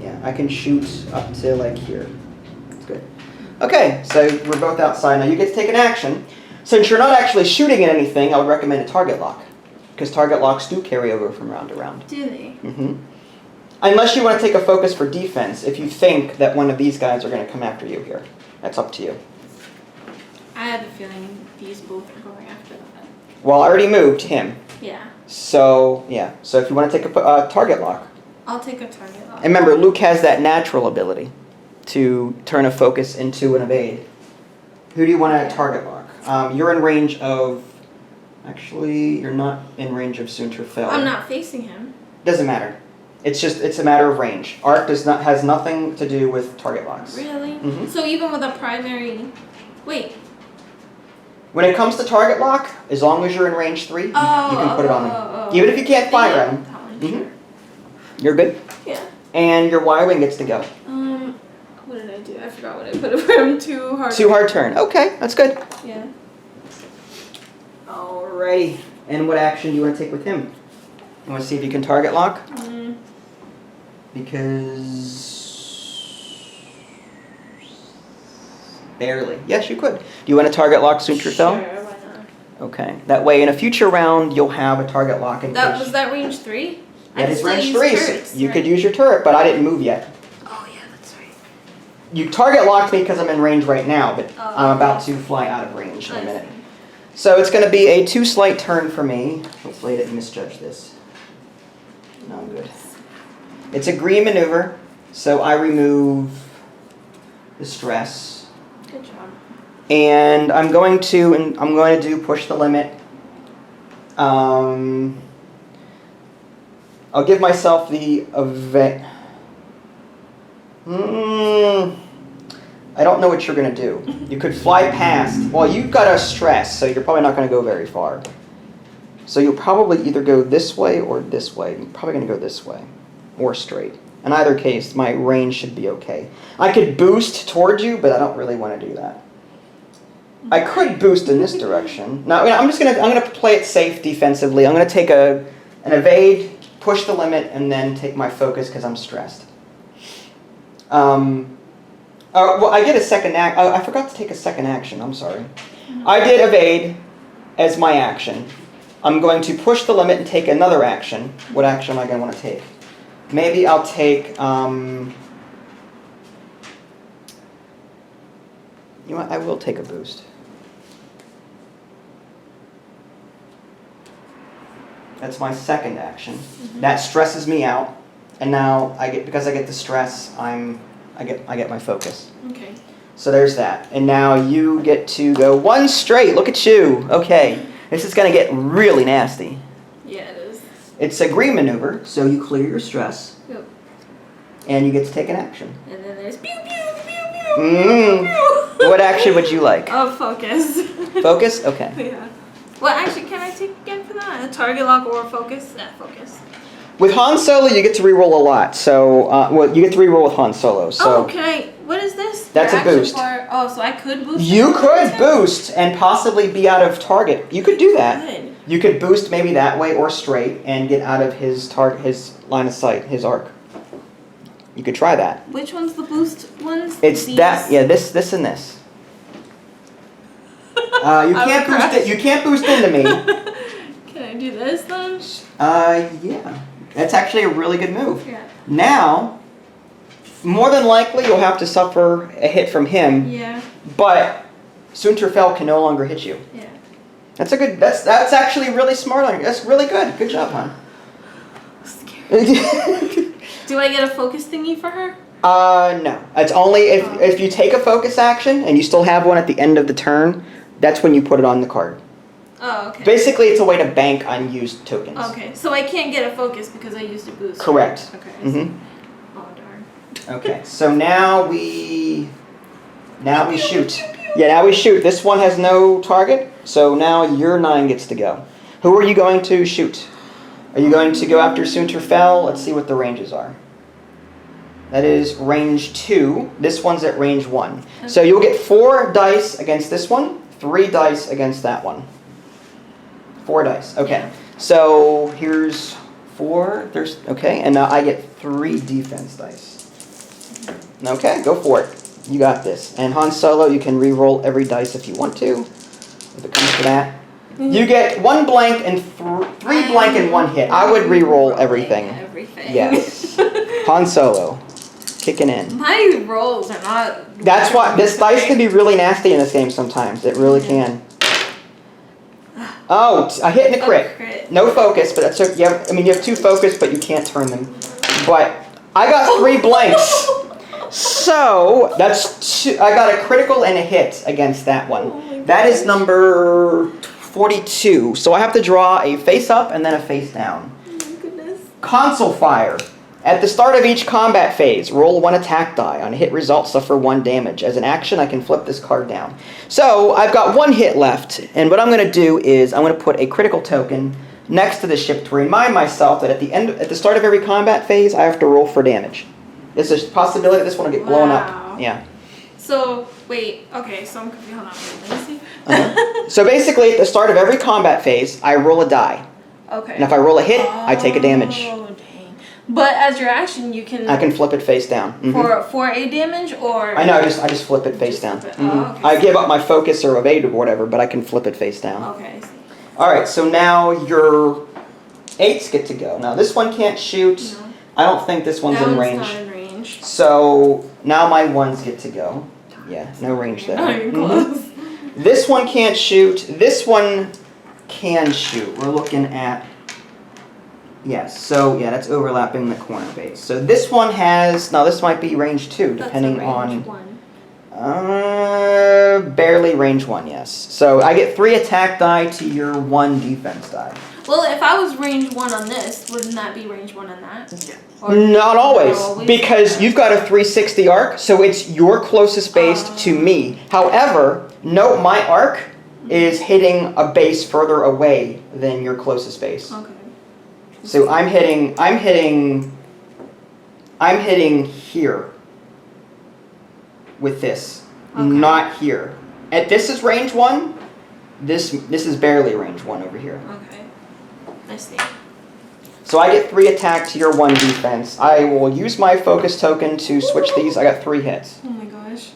Yeah, I can shoot up to, like, here. That's good. Okay, so we're both outside. Now you get to take an action. Since you're not actually shooting at anything, I would recommend a target lock. Because target locks do carry over from round to round. Do they? Unless you want to take a focus for defense, if you think that one of these guys are going to come after you here. That's up to you. I have a feeling these both are going after that. Well, I already moved him. Yeah. So, yeah. So if you want to take a target lock. I'll take a target lock. And remember, Luke has that natural ability to turn a focus into an evade. Who do you want to target lock? You're in range of... Actually, you're not in range of Sunterfell. I'm not facing him. Doesn't matter. It's a matter of range. Arc has nothing to do with target locks. Really? So even with a primary... Wait. When it comes to target lock, as long as you're in range 3, you can put it on him. Even if you can't fire him. Sure. You're good? Yeah. And your Y-Wing gets to go. What did I do? I forgot what I put for him. 2 hard. 2 hard turn. Okay, that's good. Yeah. Alrighty. And what action do you want to take with him? You want to see if you can target lock? Because... Barely. Yes, you could. Do you want to target lock Sunterfell? Sure, why not? Okay. That way, in a future round, you'll have a target lock in case... Was that range 3? That is range 3. Turrets, so you could use your turret, but I didn't move yet. Oh, yeah, that's right. You target locked me because I'm in range right now, but I'm about to fly out of range in a minute. So it's going to be a 2 slight turn for me. Hopefully I didn't misjudge this. No, I'm good. It's a green maneuver, so I remove the stress. Good job. And I'm going to do push the limit. I'll give myself the event. I don't know what you're going to do. You could fly past. Well, you've got a stress, so you're probably not going to go very far. So you'll probably either go this way or this way. You're probably going to go this way. Or straight. In either case, my range should be okay. I could boost towards you, but I don't really want to do that. I could boost in this direction. Now, I'm going to play it safe defensively. I'm going to take an evade, push the limit, and then take my focus because I'm stressed. Well, I get a second act. I forgot to take a second action. I'm sorry. I did evade as my action. I'm going to push the limit and take another action. What action am I going to want to take? Maybe I'll take... you know what? I will take a boost. That's my second action. That stresses me out. And now, because I get the stress, I'm I get my focus. Okay. So there's that. And now you get to go one straight. Look at you. Okay. This is going to get really nasty. Yeah, it is. It's a green maneuver, so you clear your stress. Yep. And you get to take an action. And then there's pew pew pew pew. Pew. What action would you like? Oh, focus. Focus? Okay. Yeah. Well, actually, can I take again for that? A target lock or focus? Yeah, focus. With Han Solo, you get to reroll a lot. So, well, you get to reroll with Han Solo. So oh, can I? What is this? That's Your a boost. Oh, so I could boost. You could boost and possibly be out of target. You could do that. Good. You could boost maybe that way or straight and get out of his line of sight, his arc. You could try that. Which one's the boost ones? It's These? that. Yeah, this and this. You can't boost it. You can't boost into me. Can I do this then? Yeah. That's actually a really good move. Yeah. Now, more than likely, you'll have to suffer a hit from him. Yeah. But Sunterfell can no longer hit you. Yeah. That's a good. That's actually really smart on you. That's really good. Good job, hon. Scary. Do I get a focus thingy for her? No. It's only if you take a focus action and you still have one at the end of the turn. That's when you put it on the card. Oh, okay. Basically, it's a way to bank unused tokens. Okay, so I can't get a focus because I used a boost. Correct. Okay. Mm-hmm. Oh darn. Okay, so now we shoot. Yeah, now we shoot. This one has no target, so now your 9 gets to go. Who are you going to shoot? Are you going to go after Sunterfell? Let's see what the ranges are. That is range 2. This one's at range 1. Okay. So you'll get 4 dice against this one, 3 dice against that one. 4 dice. Okay. Yeah. So here's 4. Okay, and now I get 3 defense dice. Okay, go for it. You got this. And Han Solo, you can re-roll every dice if you want to, if it comes to that. You get 1 blank and 3 blank and 1 hit. I would re-roll everything. Yes. Han Solo, kicking in. My rolls are not. That's why this dice can be really nasty in this game sometimes. It really can. Oh, a hit and a crit. No focus, but that's okay. You have 2 focus, but you can't turn them. But I got 3 blanks. So that's 2. I got a critical and a hit against that one. That is number 42. So I have to draw a face up and then a face down. Oh my goodness. Console fire. At the start of each combat phase, roll 1 attack die. On a hit result, suffer 1 damage. As an action, I can flip this card down. So I've got 1 hit left, and what I'm going to do is I'm going to put a critical token next to the ship to remind myself that at the start of every combat phase, I have to roll for damage. There's a possibility that this one will get blown up. Yeah. So wait, okay, so I'm confused. Hold on, let me see. So basically, at the start of every combat phase, I roll a die. Okay. And if I roll a hit, I take a damage. Oh, dang. But as your action, you can. I can flip it face down. Mm-hmm. For a damage or. I know. I just flip it face down. Flip it. Mm-hmm. Oh, okay. I give up my focus or evade or whatever, but I can flip it face down. Okay. I see. All right. So now your 8s get to go. Now this one can't shoot. No. I don't think this one's in range. Not in range. So now my 1s get to go. Yeah. No range there. Not even close. This one can't shoot. This one can shoot. We're looking at. Yes, so yeah, that's overlapping the corner base. So this one has, now this might be range 2, depending range on... 1. Barely range 1, yes. So I get 3 attack die to your 1 defense die. Well, if I was range 1 on this, wouldn't that be range 1 on that? Yeah. Not always, because you've got a 360 arc, so it's your closest base to me. However, note my arc is hitting a base further away than your closest base. Okay. So I'm hitting here with this, not here. This is range 1. This is barely range 1 over here. Okay, I see. So I get 3 attack to your 1 defense. I will use my focus token to switch these. I got 3 hits. Oh my gosh.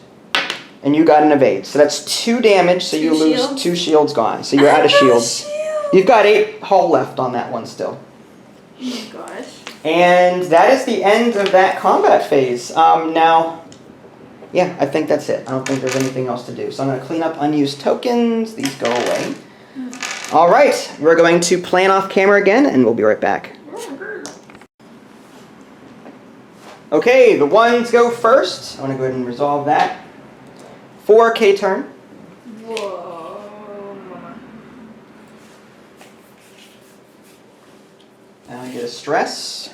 And you got an evade. So that's 2 damage, so you lose shields? 2 shields gone. So you're out of shields. You've got 8 hull left on that one still. Oh my gosh. And that is the end of that combat phase. Now, yeah, I think that's it. I don't think there's anything else to do. So I'm going to clean up unused tokens. These go away. All right, we're going to plan off camera again, and we'll be right back. Okay, the ones go first. I want to go ahead and resolve that. 4K turn. Whoa. Now I get a stress.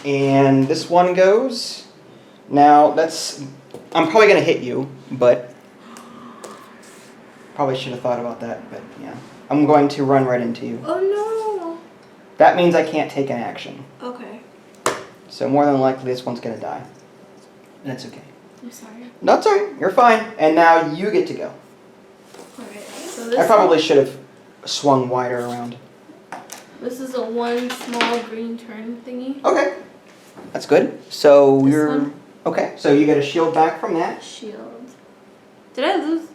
And this one goes. Now that's... I'm probably going to hit you, but... Probably should have thought about that, but yeah. I'm going to run right into you. Oh no. That means I can't take an action. Okay. So more than likely this one's going to die. And it's okay. I'm sorry. No, it's alright. You're fine. And now you get to go. Alright, so this I probably should have swung wider around. This is a one small green turn thingy. Okay. That's good. So This you're... one? Okay, so you get a shield back from that. Shield. Did I lose?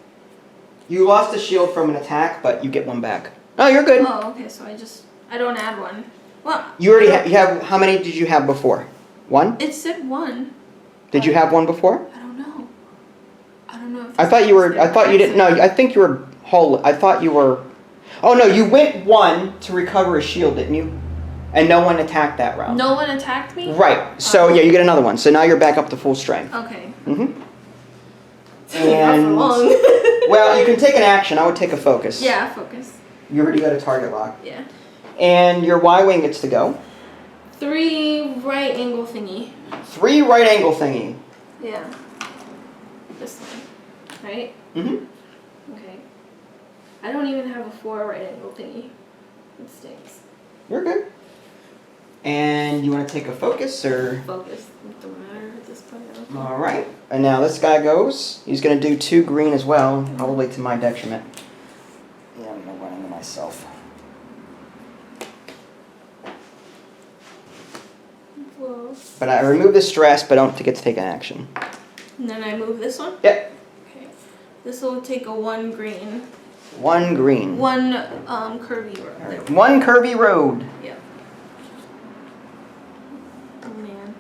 You lost a shield from an attack, but you get one back. Oh, you're good. Oh, okay, so I don't add one. Well, You already you have... How many did you have before? One? it said one. Did you have one before? I don't know. I don't know if I thought you were... I thought you didn't... No, I think you were... I thought you were... Oh, no, you went one to recover a shield, didn't you? And no one attacked that round. No one attacked me? Right. So, yeah, you get another one. So now you're back up to full strength. Okay. Mm-hmm. Not for long. Well, you can take an action. I would take a focus. Yeah, focus. You already got a target lock. Yeah. And your Y-wing gets to go. 3 right angle thingy. 3 right angle thingy. Yeah. This one. Right? Mm-hmm. Okay. I don't even have a 4 right angle thingy. It stinks. You're good. And you want to take a focus, or? Focus. It don't matter at this point. All right. And now this guy goes. He's going to do 2 green as well, probably to my detriment. Yeah, I'm going to run into myself. Whoa. But I remove the stress, but don't get to take an action. And then I move this one? Yep. Okay. This will take a 1 green. 1 green. 1 curvy road. All right. 1 curvy road. Yep. Oh man.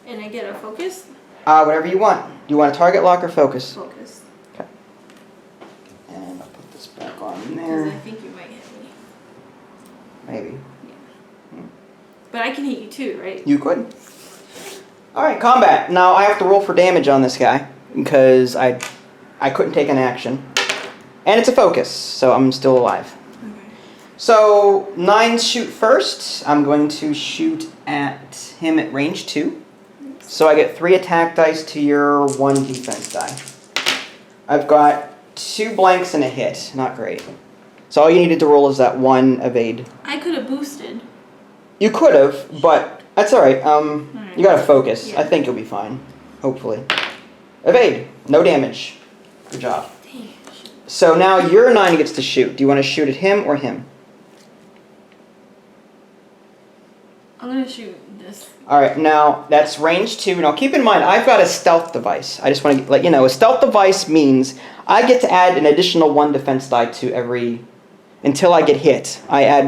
And I get a focus? Whatever you want. Do you want a target lock or focus? Focus. Okay. And I'll put this back on Because there. I think you might hit me. Maybe. But I can hit you too, right? You could. Alright, combat. Now I have to roll for damage on this guy because I couldn't take an action. And it's a focus, so I'm still alive. Okay. So, 9 shoot first. I'm going to shoot at him at range 2. So I get 3 attack dice to your 1 defense die. I've got 2 blanks and a hit. Not great. So all you needed to roll is that 1 evade. I could have boosted. You could have, but that's alright. You gotta focus. Yeah. I think you'll be fine. Hopefully. Evade. No damage. Good job. Dang. So now your 9 gets to shoot. Do you want to shoot at him or him? I'm gonna shoot this. Alright, now that's range 2. Now keep in mind, I've got a stealth device. I just want to let you know, a stealth device means I get to add an additional 1 defense die to every... Until I get hit. I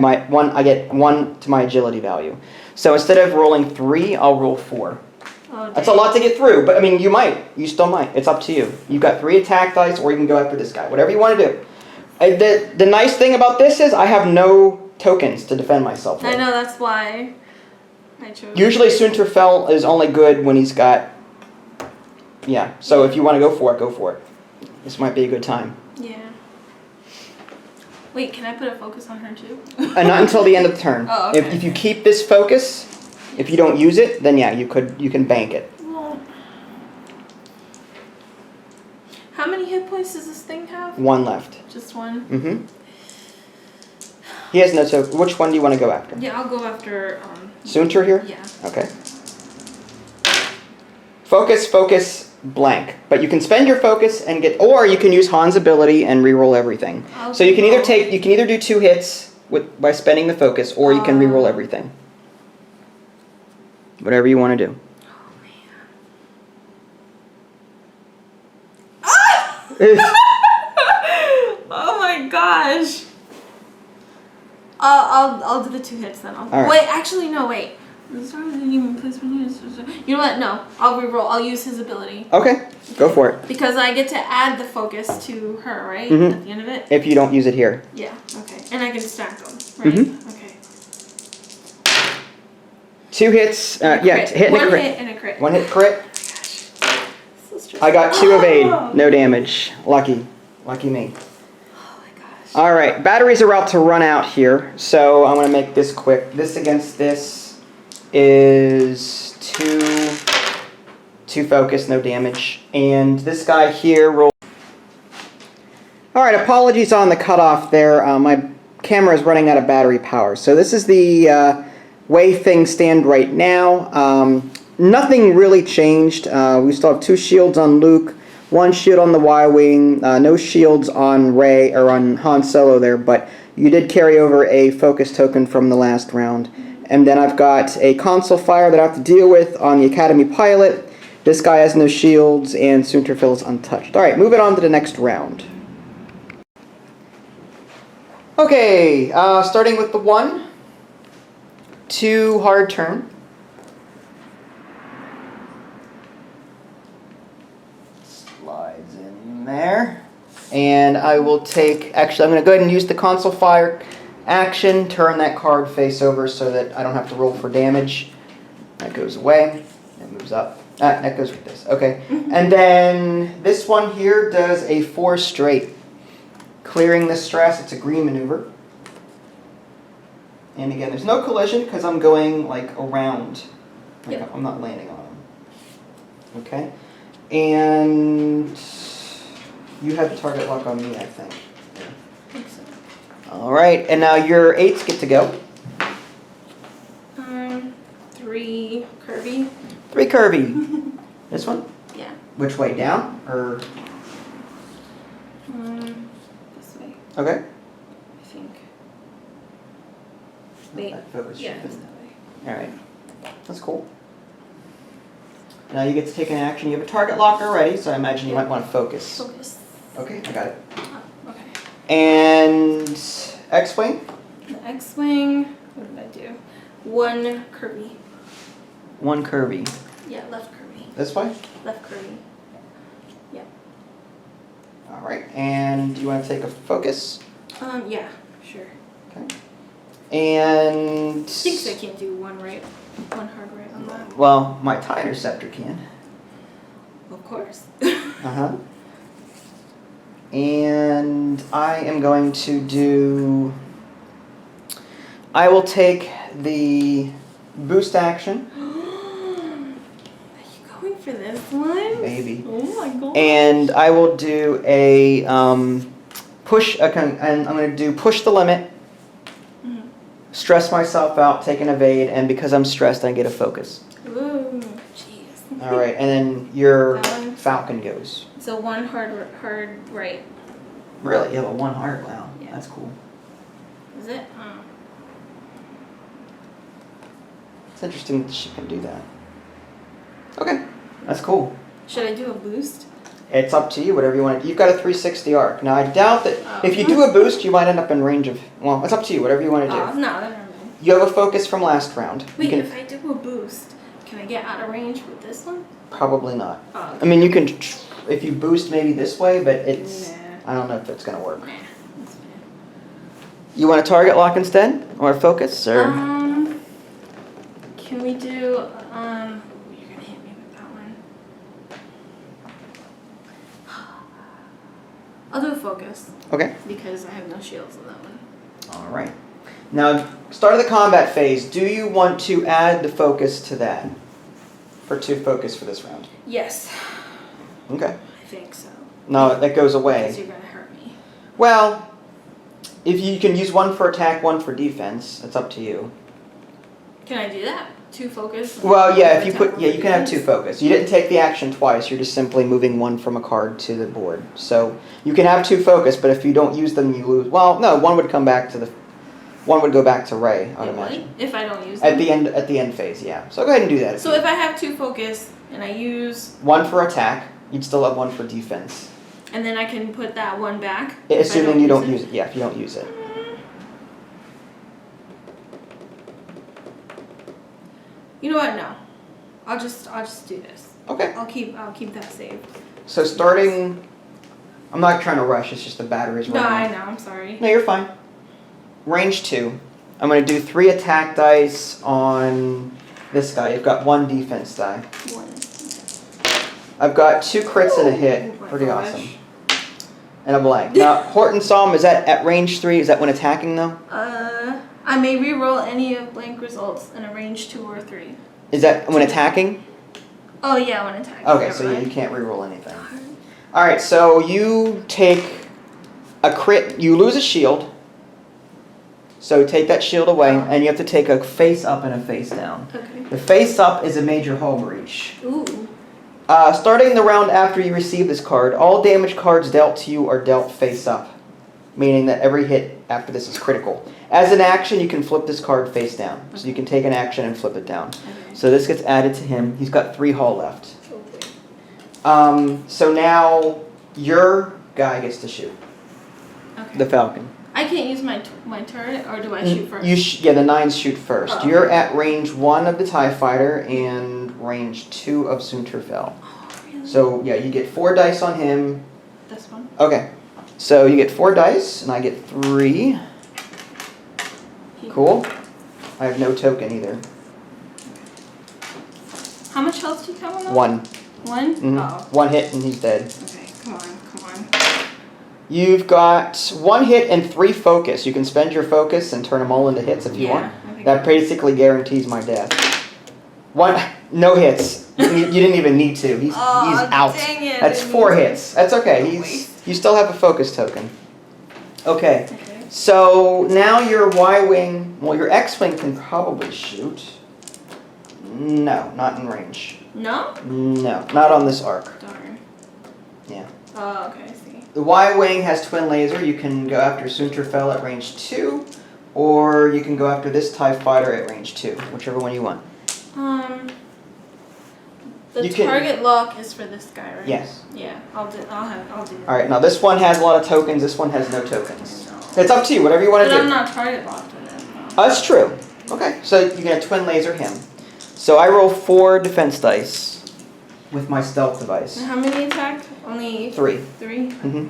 get 1 to my agility value. So instead of rolling 3, I'll roll 4. Oh, That's a lot to get through, but I mean, you might. You still might. It's up to you. You've got 3 attack dice, or you can go after this guy. Whatever you want to do. The nice thing about this is I have no tokens to defend myself with. I know, that's why I chose. Usually Sunterfell is only good when he's got... Yeah, so if you want to go for it, go for it. This might be a good time. Yeah. Wait, can I put a focus on her too? Not until the end of the turn. Oh, okay. If you keep this focus, if you don't use it, then yeah, you can bank it. Well, how many hit points does this thing have? 1 left. Just 1? Mm-hmm. He has no token. Which one do you want to go after? Yeah, I'll go after, Sunter here? Yeah. Okay. Focus, blank. But you can spend your focus and get, or you can use Han's ability and re-roll everything. So you can either do 2 hits by spending the focus, or you can re-roll everything. Whatever you want to do. Oh man. Oh my gosh. I'll do the 2 hits then. Right. Wait, actually no, wait. You know what? No, I'll re-roll. I'll use his ability. Okay, go for it. Because I get to add the focus to her, right? Mhm. At the end of it? If you don't use it here. Yeah, okay. And I can stack them, right? Mhm. Okay. 2 hits. Yeah, hit and a One crit. hit and a crit. 1 hit crit. So stressful. I got 2 evade. No damage. Lucky. Lucky me. Oh my gosh. All right, batteries are about to run out here, so I'm going to make this quick. This against this is 2 focus, no damage. And this guy here roll. All right, apologies on the cutoff there. My camera is running out of battery power. So this is the way things stand right now. Nothing really changed. We still have 2 shields on Luke, 1 shield on the Y-Wing, no shields on Rey or on Han Solo there, but you did carry over a focus token from the last round. And then I've got a console fire that I have to deal with on the Academy pilot. This guy has no shields, and Soonterfill is untouched. All right, moving on to the next round. Okay, starting with the 1. 2 hard turn. Slides in there. And I will take, actually I'm going to go ahead and use the console fire action, turn that card face over so that I don't have to roll for damage. That goes away, it moves up. That goes with this, okay. And then this one here does a 4 straight. Clearing the stress, it's a green maneuver. And again, there's no collision because I'm going like around. Like, Yep. I'm not landing on them. Okay. And you have the target lock on me, I think. I think so. All right, and now your 8s get to go. 3 Kirby. 3 Kirby. This one? Yeah. Which way, down or? This way, Okay. I think. Wait. That focus Yeah, shifted. it's that way. All right, that's cool. Now you get to take an action. You have a target lock already, so I imagine you might want to focus. Focus. Okay, I got it. Oh, okay. And X-Wing? The X-Wing, what did I do? 1 Kirby. 1 Kirby. Yeah, left Kirby. This way? Left Kirby. Yeah. All right, and do you want to take a focus? Yeah, sure. Okay. And... Thinks I can't do 1 right, 1 hard right on that. Well, my TIE Interceptor can. Of course. Uh-huh. And I am going to do... I will take the boost action. Are you going for this one? Maybe. Oh my god. And I will do a push, and I'm going to do push the limit, stress myself out, take an evade, and because I'm stressed, I get a focus. Ooh, jeez. All right, and then your That one? Falcon goes. So 1 hard right. Really? You have a 1 heart? Wow, Yeah. that's cool. Is it? It's interesting that she can do that. Okay, that's cool. Should I do a boost? It's up to you, whatever you want. You've got a 360 arc. Now, I doubt that if you do a boost, you might end up in range of... Well, it's up to you, whatever you want to do. Oh, no, never mind. You have a focus from last round. Wait, You can, if I do a boost, can I get out of range with this one? probably not. Oh, I mean, you can... If you boost maybe this way, but it's... Nah. I don't know if it's going to work. Nah, that's fine. You want a target lock instead? Or a focus? Or... Can we do, you're gonna hit me with that one. I'll do a focus, Okay. because I have no shields on that one. All right. Now, start of the combat phase. Do you want to add the focus to that? For 2 focus for this round. Yes, Okay. I think so. No, that goes away. Because you're gonna hurt me. Well, if you can use 1 for attack, 1 for defense, it's up to you. Can I do that? 2 focus? Well, yeah, if you attack, put, one yeah, for you can have 2 defense? focus. You didn't take the action twice. You're just simply moving 1 from a card to the board. So you can have 2 focus, but if you don't use them, you lose. Well, no, 1 would come back to the. 1 would go back to Rey, I would It would? imagine. If I don't use them? At the end phase, yeah. So go ahead and do that. So if I have 2 focus and I use, 1 for attack, you'd still have 1 for defense. and then I can put that 1 back? if I Assuming you don't use it. Yeah, if you don't use it. You know what? No. I'll just do this. Okay. I'll keep that saved. So starting, I'm not trying to rush. It's just the batteries No, running. I know. I'm sorry. No, you're fine. Range 2. I'm going to do 3 attack dice on This guy, you've got 1 defense die. 1. I've got 2 crits and a hit. Oh my Pretty gosh. awesome. And a blank. Now, Horton Psalm, is that at range 3? Is that when attacking, though? I may reroll any of blank results in a range 2 or 3. Is that when attacking? Oh, yeah, when attacking. Okay, so you can't reroll anything. Alright, so you take a crit. You lose a shield. So take that shield away, and you have to take a face up and a face down. Okay. The face up is a major hull breach. Ooh. Starting the round after you receive this card, all damage cards dealt to you are dealt face up, meaning that every hit after this is critical. As an action, you can flip this card face down. So you can take an action and flip it down. Okay. So this gets added to him. He's got 3 hull left. Okay. So now your guy gets to shoot. Okay. The Falcon. I can't use my turret, or do I shoot first? Yeah, the 9s shoot first. Oh, okay. You're at range 1 of the TIE Fighter and range 2 of Soonterfell. Oh, really? So yeah, you get 4 dice on him. This one? Okay. So you get 4 dice, and I get 3. Cool. I have no token either. How much health do you have on that? 1. 1? Mhm. Oh. 1 hit and he's dead. Okay, come on. You've got 1 hit and 3 focus. You can spend your focus and turn them all into hits if you want. I think That basically guarantees my death. 1, no hits. You didn't even need to. He's out. Dang it, That's 4 hits. That's okay. You still have a focus token. Okay. So now your Y-wing, well, your X-wing can probably shoot. No, not in range. No? No, not on this arc. Darn. Yeah. Oh, okay, I see. The Y-wing has twin laser. You can go after Soonterfell at range 2, or you can go after this TIE Fighter at range 2, whichever one you want. The You can- target lock is for this guy, right? Yes. Yeah, I'll do that. All right. Now this one has a lot of tokens. This one has no tokens. No. It's up to you. Whatever you want to But do. I'm not target locked with it. No. That's true. Okay. So you can twin laser him. So I roll 4 defense dice with my stealth device. And how many attack? Only 3. 3? Mm-hmm.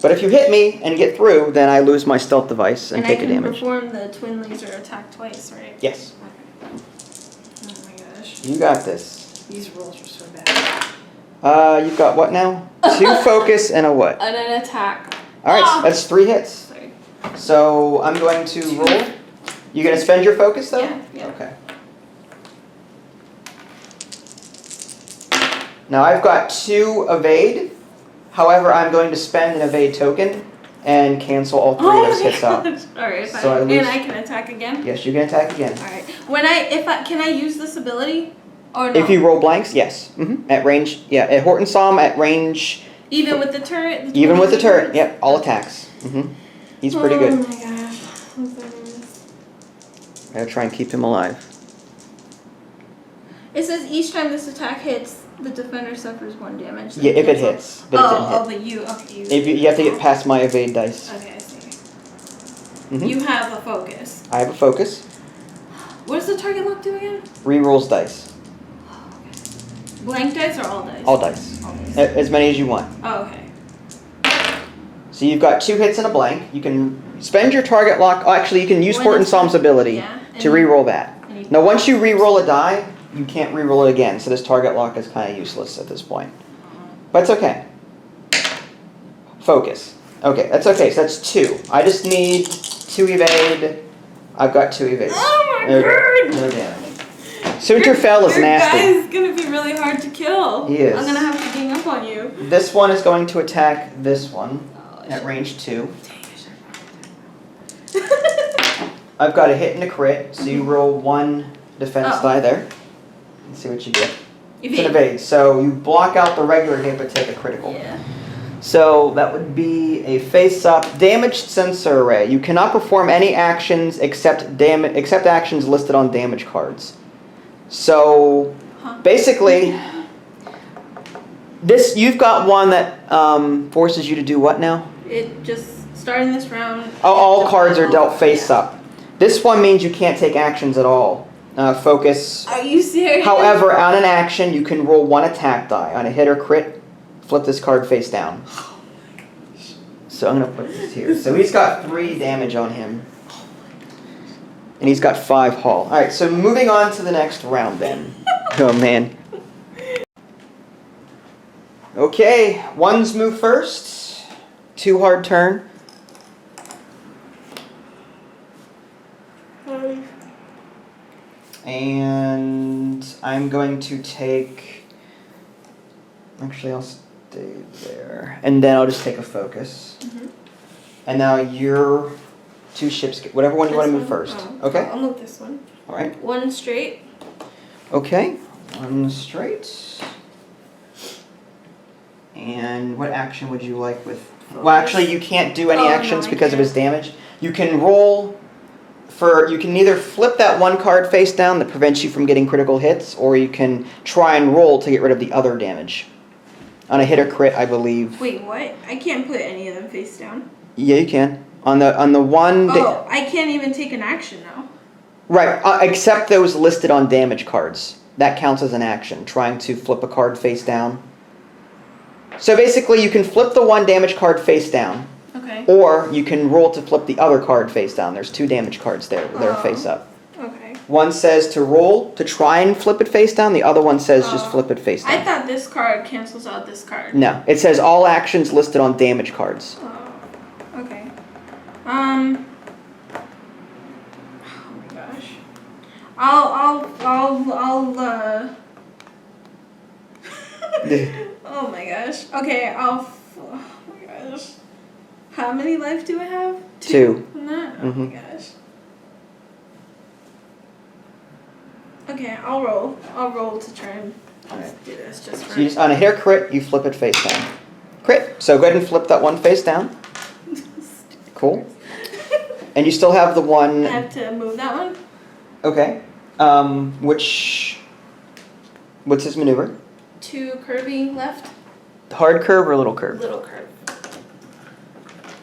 But if you hit me and get through, then I lose my stealth device and take a damage. And I can perform the twin laser attack twice, right? Yes. Okay. Oh my gosh. You got this. These rolls are so bad. You've got what now? 2 focus and a what? And an attack. All right, that's 3 hits. Sorry. So I'm going to roll. You gonna spend your focus though? Yeah. Okay. Now I've got 2 evade. However, I'm going to spend an evade token and cancel all 3 of those hits out. Alright, So I lose- and I can attack again? Yes, you can attack again. Alright. Can I use this ability? Or no? If you roll blanks, yes. At range, yeah. At Horton Psalm, at range. Even with the turret? Even with the turret, turret? yep. All attacks. He's pretty Oh good. my gosh. I'm so nervous. Gotta try and keep him alive. It says each time this attack hits, the defender suffers 1 damage. Yeah, if it hits, but Oh, it but you, okay. didn't hit. You have to get past my evade dice. Okay, I see. Mhm. You have a focus. I have a focus. What does the target lock do again? Rerolls dice. Blank dice or all dice? All dice. All dice. As many as you want. Oh, okay. So you've got 2 hits and a blank. You can spend your target lock. Oh, actually, you can use When Horton it's- Psalm's ability yeah, to and you- reroll that. and you- Now, once you reroll a die, you can't reroll it again. So this target lock is kind of useless at this point. But it's okay. Focus. Okay, that's okay. So that's 2. I just need 2 evade. I've got 2 evades. Oh my No god! damage. Soonterfell is nasty. Your guy is gonna be really hard to kill. He is. I'm gonna have to gang up on you. This one is going to attack this one Oh, at range 2. Dang it. I've got a hit and a crit, so you roll 1 defense Oh. die there. Let's see what you get. It's an Evade. evade. So you block out the regular hit but take a critical. Yeah. So that would be a face-up damaged sensor array. You cannot perform any actions except actions listed on damage cards. So basically, you've got one that forces you to do what now? It just starting this round. All cards are dealt face up. This one means you can't take actions at all. Focus. Are you serious? However, on an action, you can roll 1 attack die. On a hit or crit, flip this card face down. So I'm going to put this here. So he's got 3 damage on him. And he's got 5 hull. Alright, so moving on to the next round then. Oh man. Okay, ones move first. 2 hard turn. And I'm going to take... Actually, I'll stay there. And then I'll just take a focus. And now your 2 ships, whatever one you want to move first. Oh, Okay? I'll move this one. Alright. 1 straight. Okay, 1 straight. And what action would you like with... Well, actually, you can't do any actions because of his damage. You can roll for... You can either flip that 1 card face down that prevents you from getting critical hits, or you can try and roll to get rid of the other damage. On a hit or crit, I believe. Wait, what? I can't put any of them face down. Yeah, you can. On the one... Oh, I can't even take an action now. Right, except those listed on damage cards. That counts as an action, trying to flip a card face down. So basically, you can flip the 1 damage card face down. Okay. Or you can roll to flip the other card face down. There's 2 damage cards there that are face up. Okay. One says to roll, to try and flip it face down. The other one says just flip it face down. I thought this card cancels out this card. No, it says all actions listed on damage cards. Oh, okay. Oh my gosh. I'll oh my gosh. Okay, oh my gosh. How many life do I have? 2. Oh my gosh. Okay, I'll roll. I'll roll to try and do this just for... So on a hit or crit, you flip it face down. Crit. So go ahead and flip that 1 face down. Cool. And you still have the 1... I have to move that one? Okay. What's his maneuver? 2 curvy left. Hard curve or little curve? Little curve.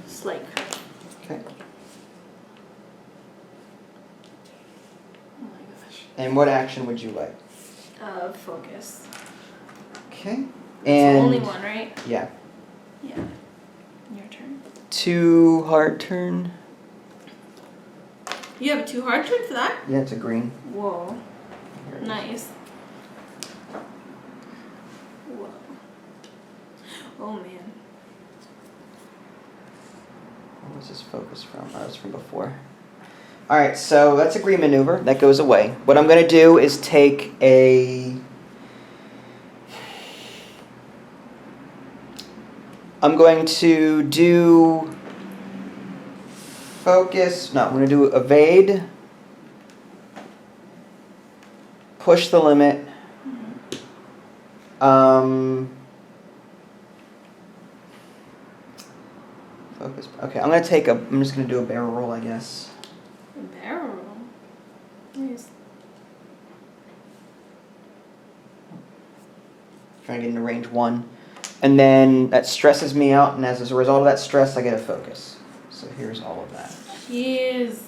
Slight curve. Okay. Oh my gosh. And what action would you like? Focus. Okay. It's And the only one, right? Yeah. Yeah. Your turn. 2 hard turn. You have a 2 hard turn for that? Yeah, it's a green. Whoa. Nice. Whoa. Oh man. What was this focus from? Oh, it's from before. Alright, so that's a green maneuver. That goes away. What I'm going to do is take a... I'm going to do... Focus. No, I'm going to do evade. Push the limit. Focus. Okay, I'm going to take a... I'm just going to do a barrel roll, I guess. A barrel roll? Nice. Trying to get into range 1. And then that stresses me out, and as a result of that stress, I get a focus. So here's all of that. Jeez.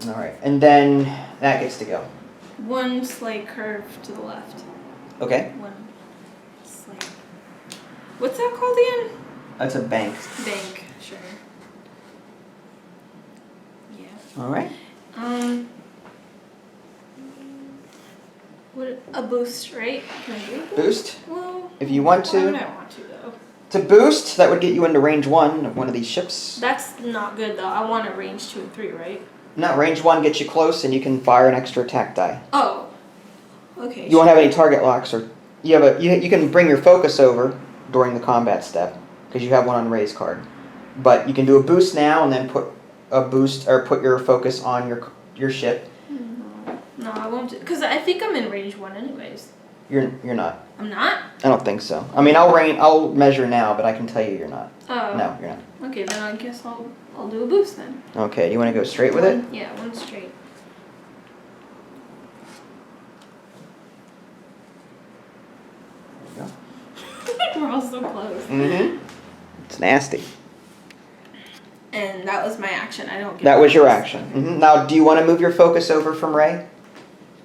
Alright, and then that gets to go. 1 slight curve to the left. Okay. 1 slight. What's that called again? That's a bank. Bank. Sure. Yeah. Alright. What a boost, right? Can I do a boost? Boost? Well, If you want to. why would I want to though? To boost, that would get you into range 1 of one of these ships. That's not good though. I want a range 2 and 3, right? No, range 1 gets you close, and you can fire an extra attack die. Oh. Okay. You won't have any target locks, or you have you can bring your focus over during the combat step because you have one on raise card. But you can do a boost now, and then put a boost or put your focus on your ship. No, I won't. Because I think I'm in range 1 anyways. You're not. I'm not? I don't think so. I mean, I'll measure now, but I can tell you you're not. Oh. No, you're not. Okay, then I guess I'll do a boost then. Okay, do you want to go straight with it? Yeah, 1 straight. There you go. We're all so close. Mm-hmm. It's nasty. And that was my action. I don't get That was your bonus. action. Mm-hmm. Now, do you want to move your focus over from Ray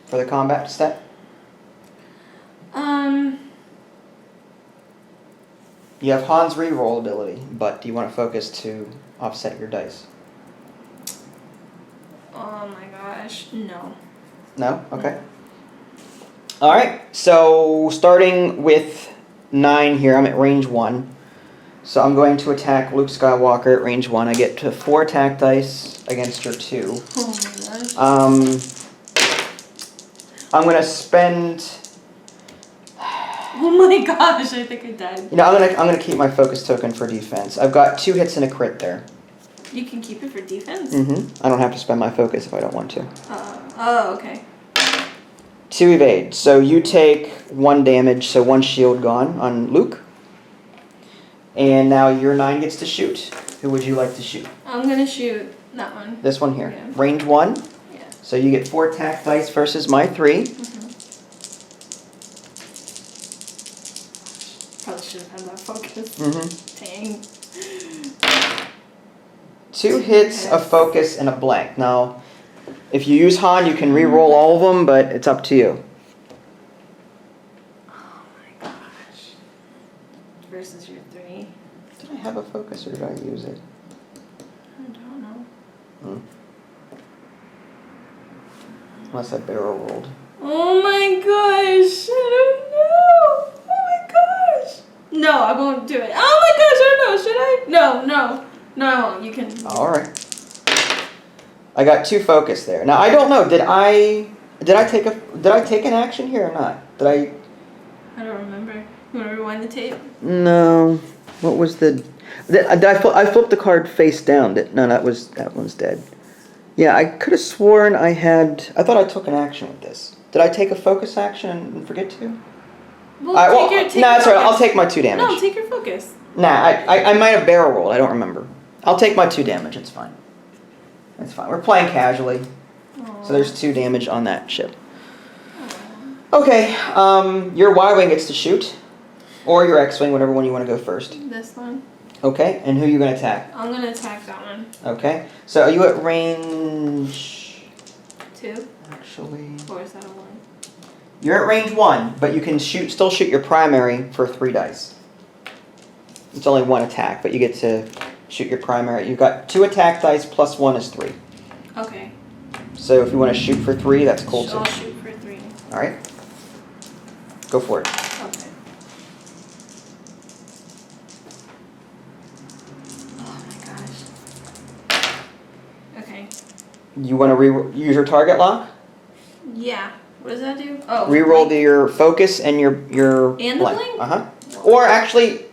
for the combat step? You have Han's reroll ability, but do you want to focus to offset your dice? Oh my gosh. No. No? Okay. Alright, so starting with 9 here, I'm at range 1. So I'm going to attack Luke Skywalker at range 1. I get to 4 attack dice against your 2. Oh my gosh. I'm going to spend... Oh my gosh, I think I died. You know, I'm gonna keep my focus token for defense. I've got 2 hits and a crit there. You can keep it for defense? Mm-hmm. I don't have to spend my focus if I don't want to. Oh, okay. 2 evade. So you take 1 damage, so 1 shield gone on Luke. And now your 9 gets to shoot. Who would you like to shoot? I'm gonna shoot that one. This one here. Yeah. Range 1. Yeah. So you get 4 attack dice versus my 3. Mm-hmm. Probably should have had that focus. Mm-hmm. Dang. 2 hits, a focus, and a blank. Now, if you use Han, you can re-roll all of them, but it's up to you. Oh my gosh. Versus your 3. Did I have a focus or did I use it? I don't know. Unless I barrel rolled. Oh my gosh. I don't know. Oh my gosh. No, I won't do it. Oh my gosh, I don't know. Should I? No, I won't. You can. Alright. I got 2 focus there. Now I don't know, did I take an action here or not? I don't remember. You want to rewind the tape? No. What was the... I flipped the card face down. No, that one's dead. Yeah, I could have sworn I thought I took an action with this. Did I take a focus action and forget to? Well, take your that's focus. right. I'll take my 2 damage. No, take your focus. Nah, I might have barrel rolled. I don't remember. I'll take my 2 damage. It's fine. It's fine. We're playing casually. Aww. So there's 2 damage on that ship. Okay, your Y-Wing gets to shoot. Or your X-Wing, whatever one you want to go first. This one. Okay, and who are you going to attack? I'm going to attack that one. Okay, so are you at range... 2? Actually... Or is that a 1? You're at range 1, but you can still shoot your primary for 3 dice. It's only 1 attack, but you get to shoot your primary. You've got 2 attack dice plus 1 is 3. Okay. So if you want to shoot for 3, that's cool too. I'll shoot for 3. Alright. Go for it. Okay. Oh my gosh. Okay. You want to use your target lock? Yeah. What does that do? Oh. Reroll your focus and your And the blank? Uh-huh. Or actually,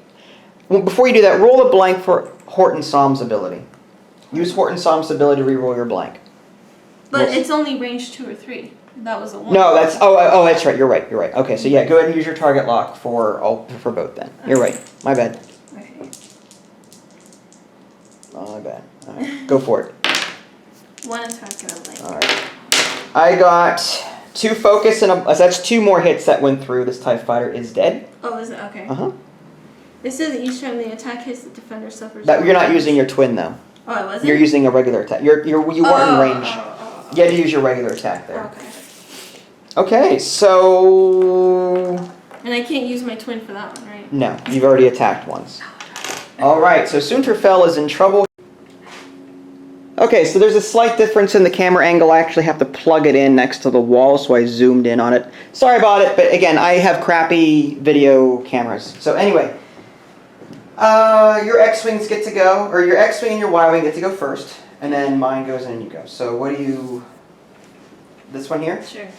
before you do that, roll a blank for Horton Psalm's ability. Use Horton Psalm's ability to reroll your blank. But it's only range 2 or 3. That was a 1. No, that's that's right. You're right. Okay, so yeah, go ahead and use your target lock for both then. You're right. My bad. Okay. Oh, my bad. All right. Go for it. 1 attack and a blank. All right. I got 2 focus and that's 2 more hits that went through. This TIE fighter is dead. Oh, is it? Okay. Uh-huh. It says each time the attack hits, the defender suffers. You're not using your twin though. Oh, I wasn't? You're using a regular attack. You weren't in range. You had to use your regular attack there. Okay. Okay, so... And I can't use my twin for that one, right? No, you've already attacked once. Alright, so Soonterfell is in trouble. Okay, so there's a slight difference in the camera angle. I actually have to plug it in next to the wall, so I zoomed in on it. Sorry about it, but again, I have crappy video cameras. So anyway, your X-Wings get to go, or your X-Wing and your Y-Wing get to go first, and then mine goes in and you go. So what do you... This one here? Sure.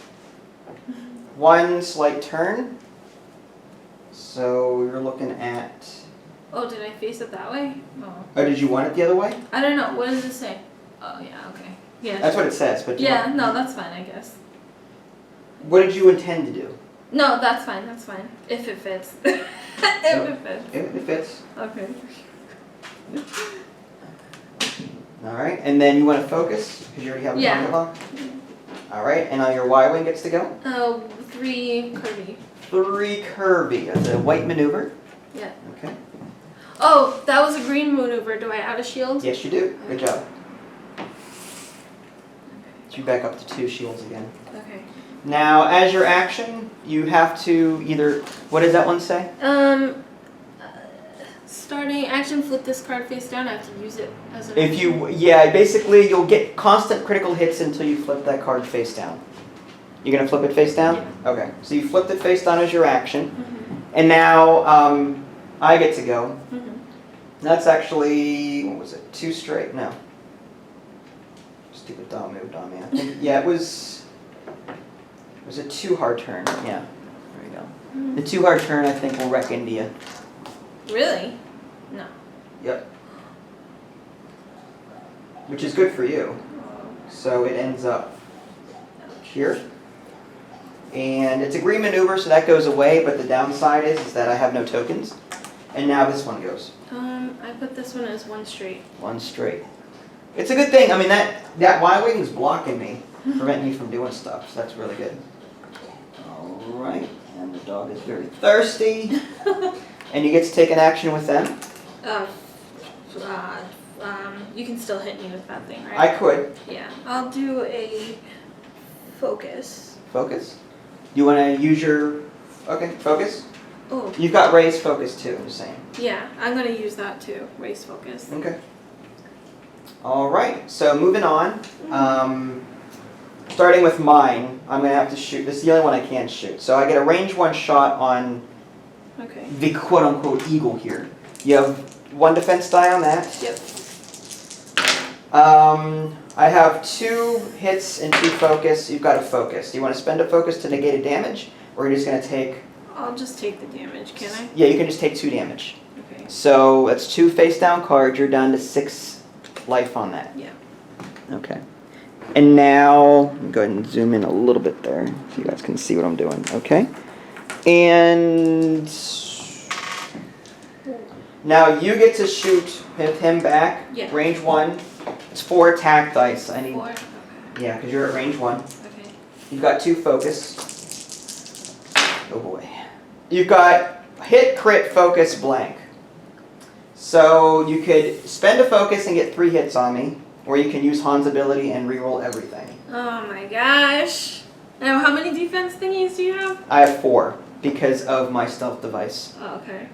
1 slight turn. So you're looking at... Oh, did I face it that way? Oh. Oh, did you want it the other way? I don't know. What does it say? Oh, yeah, okay. Yeah. That's what it says, but... Yeah, no, that's fine, I guess. What did you intend to do? No, that's fine, that's fine. If it fits. If it fits. If it fits. Okay. Alright, and then you want to focus? Because you already have a target lock? Alright, and now your Y-Wing gets to go? 3 Kirby. 3 Kirby. That's a white maneuver. Yeah. Okay. Oh, that was a green maneuver. Do I add a shield? Yes, you do. Good job. So you back up to 2 shields again. Okay. Now, as your action, you have to either... What does that one say? Starting action, flip this card face down. I have to use it as an If action. you, yeah, basically you'll get constant critical hits until you flip that card face down. You're gonna flip it face down? Yeah. Okay. So you flipped it face down as your action. Mm-hmm. And now I get to go. Mm-hmm. That's actually, what was it? 2 straight? No. Stupid dom move, dom, yeah. I think, yeah, it was a 2 hard turn. Yeah. There you go. Mm-hmm. The 2 hard turn I think will wreck India. Really? No. Yep. Which is good for you. So it ends up here. And it's a green maneuver, so that goes away, but the downside is that I have no tokens. And now this one goes. I put this one as 1 straight. 1 straight. It's a good thing. I mean, that Y-wing is blocking me, preventing me from doing stuff, so that's really good. Alright, and the dog is very thirsty. And you get to take an action with them. You can still hit me with that thing, right? I could. Yeah. I'll do a focus. Focus. You want to use your... Okay, focus. Oh. You've got raise focus too, I'm just saying. Yeah, I'm gonna use that too. Raise focus. Okay. Alright, so moving on. Starting with mine, I'm going to have to shoot. This is the only one I can shoot. So I get a range 1 shot on Okay. the quote-unquote eagle here. You have 1 defense die on that. Yep. I have 2 hits and 2 focus. You've got a focus. Do you want to spend a focus to negate a damage? Or are you just going to take... I'll just take the damage, can I? Yeah, you can just take 2 damage. Okay. So that's 2 face-down cards. You're down to 6 life on that. Yeah. Okay. And now, go ahead and zoom in a little bit there so you guys can see what I'm doing. Okay. And now you get to shoot with him back. Yeah. Range 1. It's 4 attack dice. I need. 4. Okay. Yeah, because you're at range 1. Okay. You've got 2 focus. Oh boy. You've got hit, crit, focus, blank. So you could spend a focus and get 3 hits on me, or you can use Han's ability and reroll everything. Oh my gosh. Now, how many defense thingies do you have? I have 4 because of my stealth device. Oh, okay.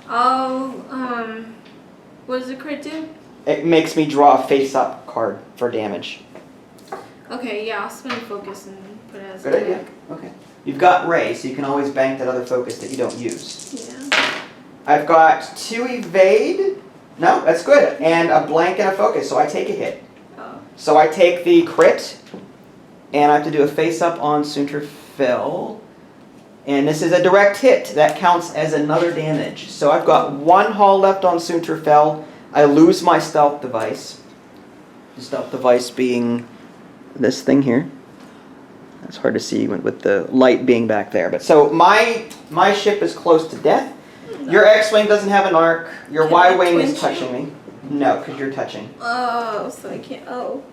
I'll, what does the crit do? It makes me draw a face-up card for damage. Okay, yeah, I'll spend focus and put it as Good idea. Okay. You've got Ray, so you can always bank that other focus that you don't use. Yeah. I've got 2 evade. No, that's good. And a blank and a focus, so I take a hit. Oh. So I take the crit, and I have to do a face-up on Sunterfell. And this is a direct hit. That counts as another damage. So I've got 1 hull left on Sunterfell. I lose my stealth device. The stealth device being this thing here. That's hard to see with the light being back there. But so my ship is close to death. Your X-Wing doesn't have an arc. Your Can I Y-Wing is twinge touching me. No, because you're touching. Oh, so I can't, oh.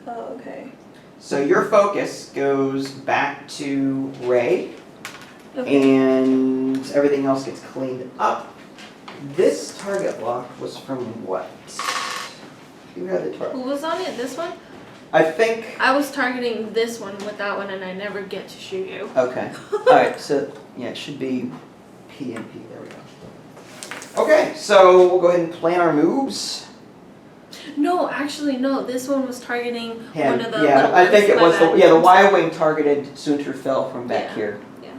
Oh, okay. So your focus goes back to Ray. Okay. And everything else gets cleaned up. This target lock was from what? Who had the target? Who was on it? This one? I think... I was targeting this one with that one, and I never get to shoot you. Okay. Alright, so yeah, it should be P and P. There we go. Okay, so we'll go ahead and plan our moves. No, actually, no. This one was targeting Him. one of the Yeah, little I think it ones. was the Y-Wing targeted Sunterfell from back Yeah. here. Yeah.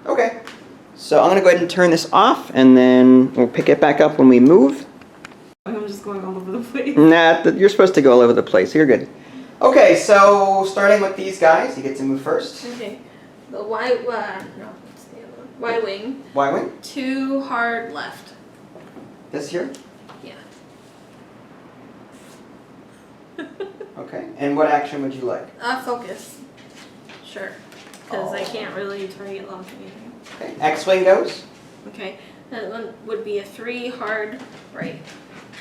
Okay. So I'm going to go ahead and turn this off, and then we'll pick it back up when we move. I'm just going all over the place. Nah, you're supposed to go all over the place. You're good. Okay, so starting with these guys, you get to move first. Okay. The no, what's the other one? Y-Wing. Y-Wing. 2 hard left. This here? Yeah. Okay. And what action would you like? Focus. Sure. Because I can't really target lock anything. Okay. X-Wing goes. Okay. That one would be a 3 hard right.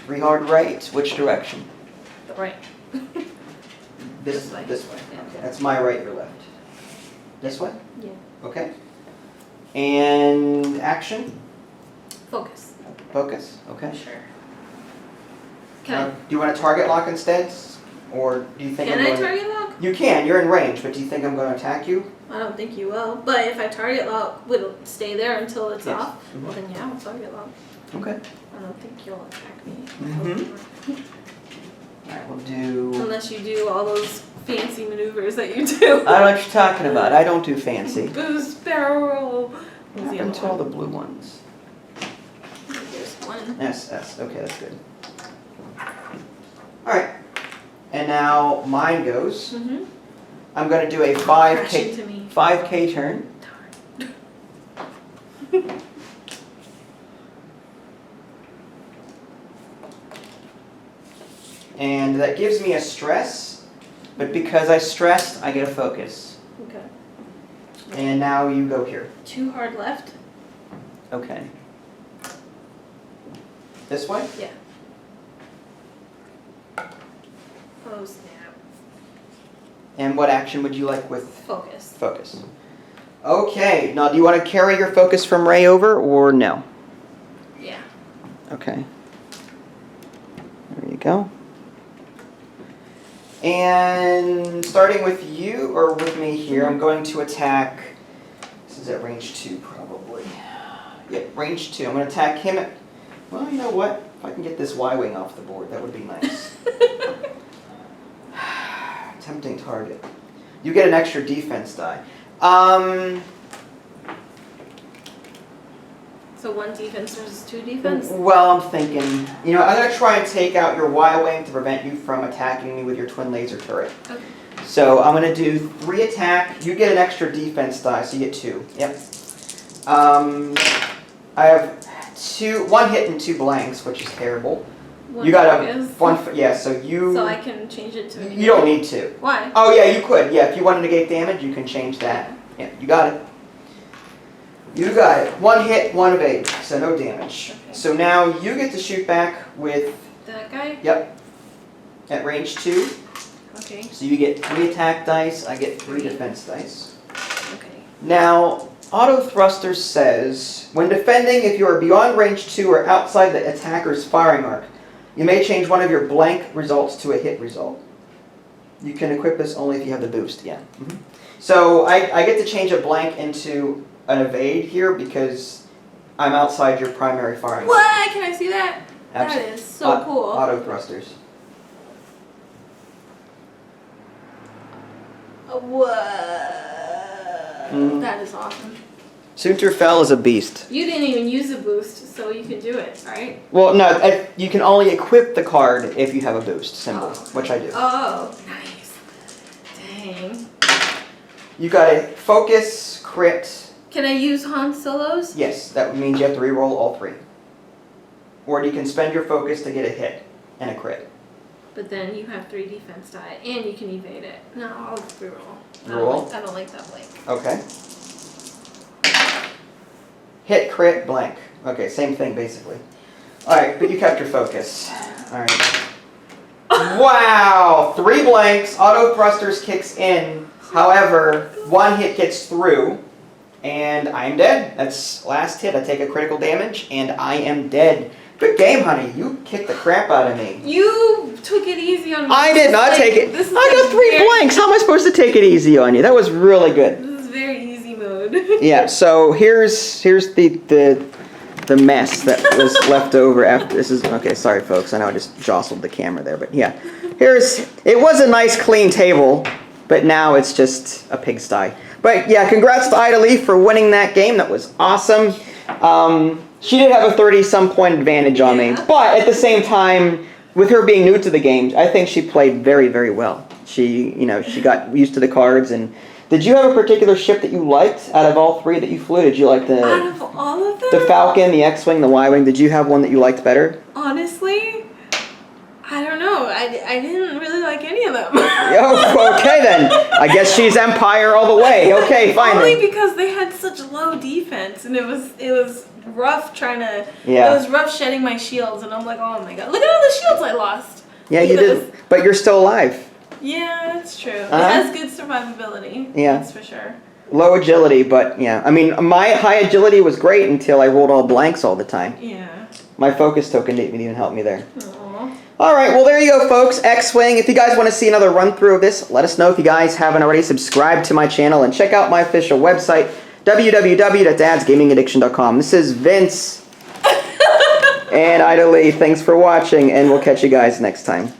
3 hard right. Which direction? The right. This way. This way. Yeah. Okay. That's my right, your left. This way? Yeah. Okay. And action? Focus. Focus. Okay. Sure. Can Do you want to target lock instead? Or do you think I I'm going... target lock? You can. You're in range, but do you think I'm going to attack you? I don't think you will. But if I target lock, will it stay there until it's Yes. off? Well, then yeah, I'll target lock. Okay. I don't think you'll attack me. Alright, we'll do... Unless you do all those fancy maneuvers that you do. I don't know what you're talking about. I don't do fancy. Boost, barrel roll. What happened to all the blue ones? There's one. SS. Okay, that's good. Alright. And now mine goes. Mm-hmm. I'm going to do a Crash into me. 5K turn. And that gives me a stress, but because I stressed, I get a focus. Okay. And now you go here. 2 hard left? Okay. This way? Yeah. Oh, snap. And what action would you like with Focus. focus? Okay, now do you want to carry your focus from Ray over or no? Yeah. Okay. There you go. And starting with you, or with me here, I'm going to attack, this is at range 2 probably. Yeah, range 2. I'm going to attack him at, well, you know what? If I can get this Y-wing off the board, that would be nice. Tempting target. You get an extra defense die. So 1 defense versus 2 defense? Well, I'm thinking, you know, I'm going to try and take out your Y-wing to prevent you from attacking me with your twin laser turret. Okay. So I'm going to do 3 attack. You get an extra defense die, so you get 2. Yep. I have 1 hit and 2 blanks, which is terrible. You got a yeah. So you. So I can change it to. You don't need to. Why? Oh yeah, you could. Yeah, if you want to negate damage, you can change that. Yeah, you got it. You got it. 1 hit, 1 evade, so no damage. Okay. So now you get to shoot back with. That guy? Yep. At range 2. Okay. So you get 3 attack dice. I get 3 defense dice. Okay. Now, auto thruster says when defending, if you are beyond range 2 or outside the attacker's firing arc, you may change one of your blank results to a hit result. You can equip this only if you have the boost. Yeah. Mm-hmm. So I get to change a blank into an evade here because I'm outside your primary firing. What? Can I see that? Absolutely. That is so cool. Auto thrusters. Whoa. That is awesome. Sunterfell is a beast. You didn't even use a boost, so you can do it, right? Well, no, you can only equip the card if you have a boost symbol, which I do. Oh, nice. Dang. You got a focus, crit. Can I use Han Solo's? Yes, that means you have to reroll all 3. Or you can spend your focus to get a hit and a crit. But then you have 3 defense die, and you can evade it. No, I'll reroll. Roll? I don't like that blank. Okay. Hit, crit, blank. Okay, same thing basically. Alright, but you kept your focus. Alright. Wow! 3 blanks, auto thrusters kicks in. However, 1 hit gets through, and I'm dead. That's last hit. I take a critical damage, and I am dead. Good game, honey. You kicked the crap out of me. You took it easy on me. I did not take it. I got 3 blanks. How am I supposed to take it easy on you? That was really good. This is very easy mode. Yeah, so here's the mess that was left over after this is okay, sorry folks. I know I just jostled the camera there, but yeah. It was a nice clean table, but now it's just a pigsty. But yeah, congrats to Aidalee for winning that game. That was awesome. She did have a 30-some point advantage on me, but at the same time, with her being new to the game, I think she played very, very well. She got used to the cards. And did you have a particular ship that you liked out of all 3 that you flew? Did you like out of all of them? The Falcon, the X-wing, the Y-wing? Did you have one that you liked better? Honestly, I don't know. I didn't really like any of them. Oh, okay then. I guess she's Empire all the way. Okay, fine. Only because they had such low defense, and it was rough trying to. Yeah. It was rough shedding my shields, and I'm like, oh my god, look at all the shields I lost. Yeah, you did. But you're still alive. Yeah, that's true. It has good survivability. Yeah. That's for sure. Low agility, but yeah. I mean, my high agility was great until I rolled all blanks all the time. Yeah. My focus token didn't even help me there. Aww. All right, well, there you go, folks. X-Wing. If you guys want to see another run-through of this, let us know. If you guys haven't already, subscribe to my channel and check out my official website, www.dadsgamingaddiction.com. This is Vince and Aidalee. Thanks for watching, and we'll catch you guys next time.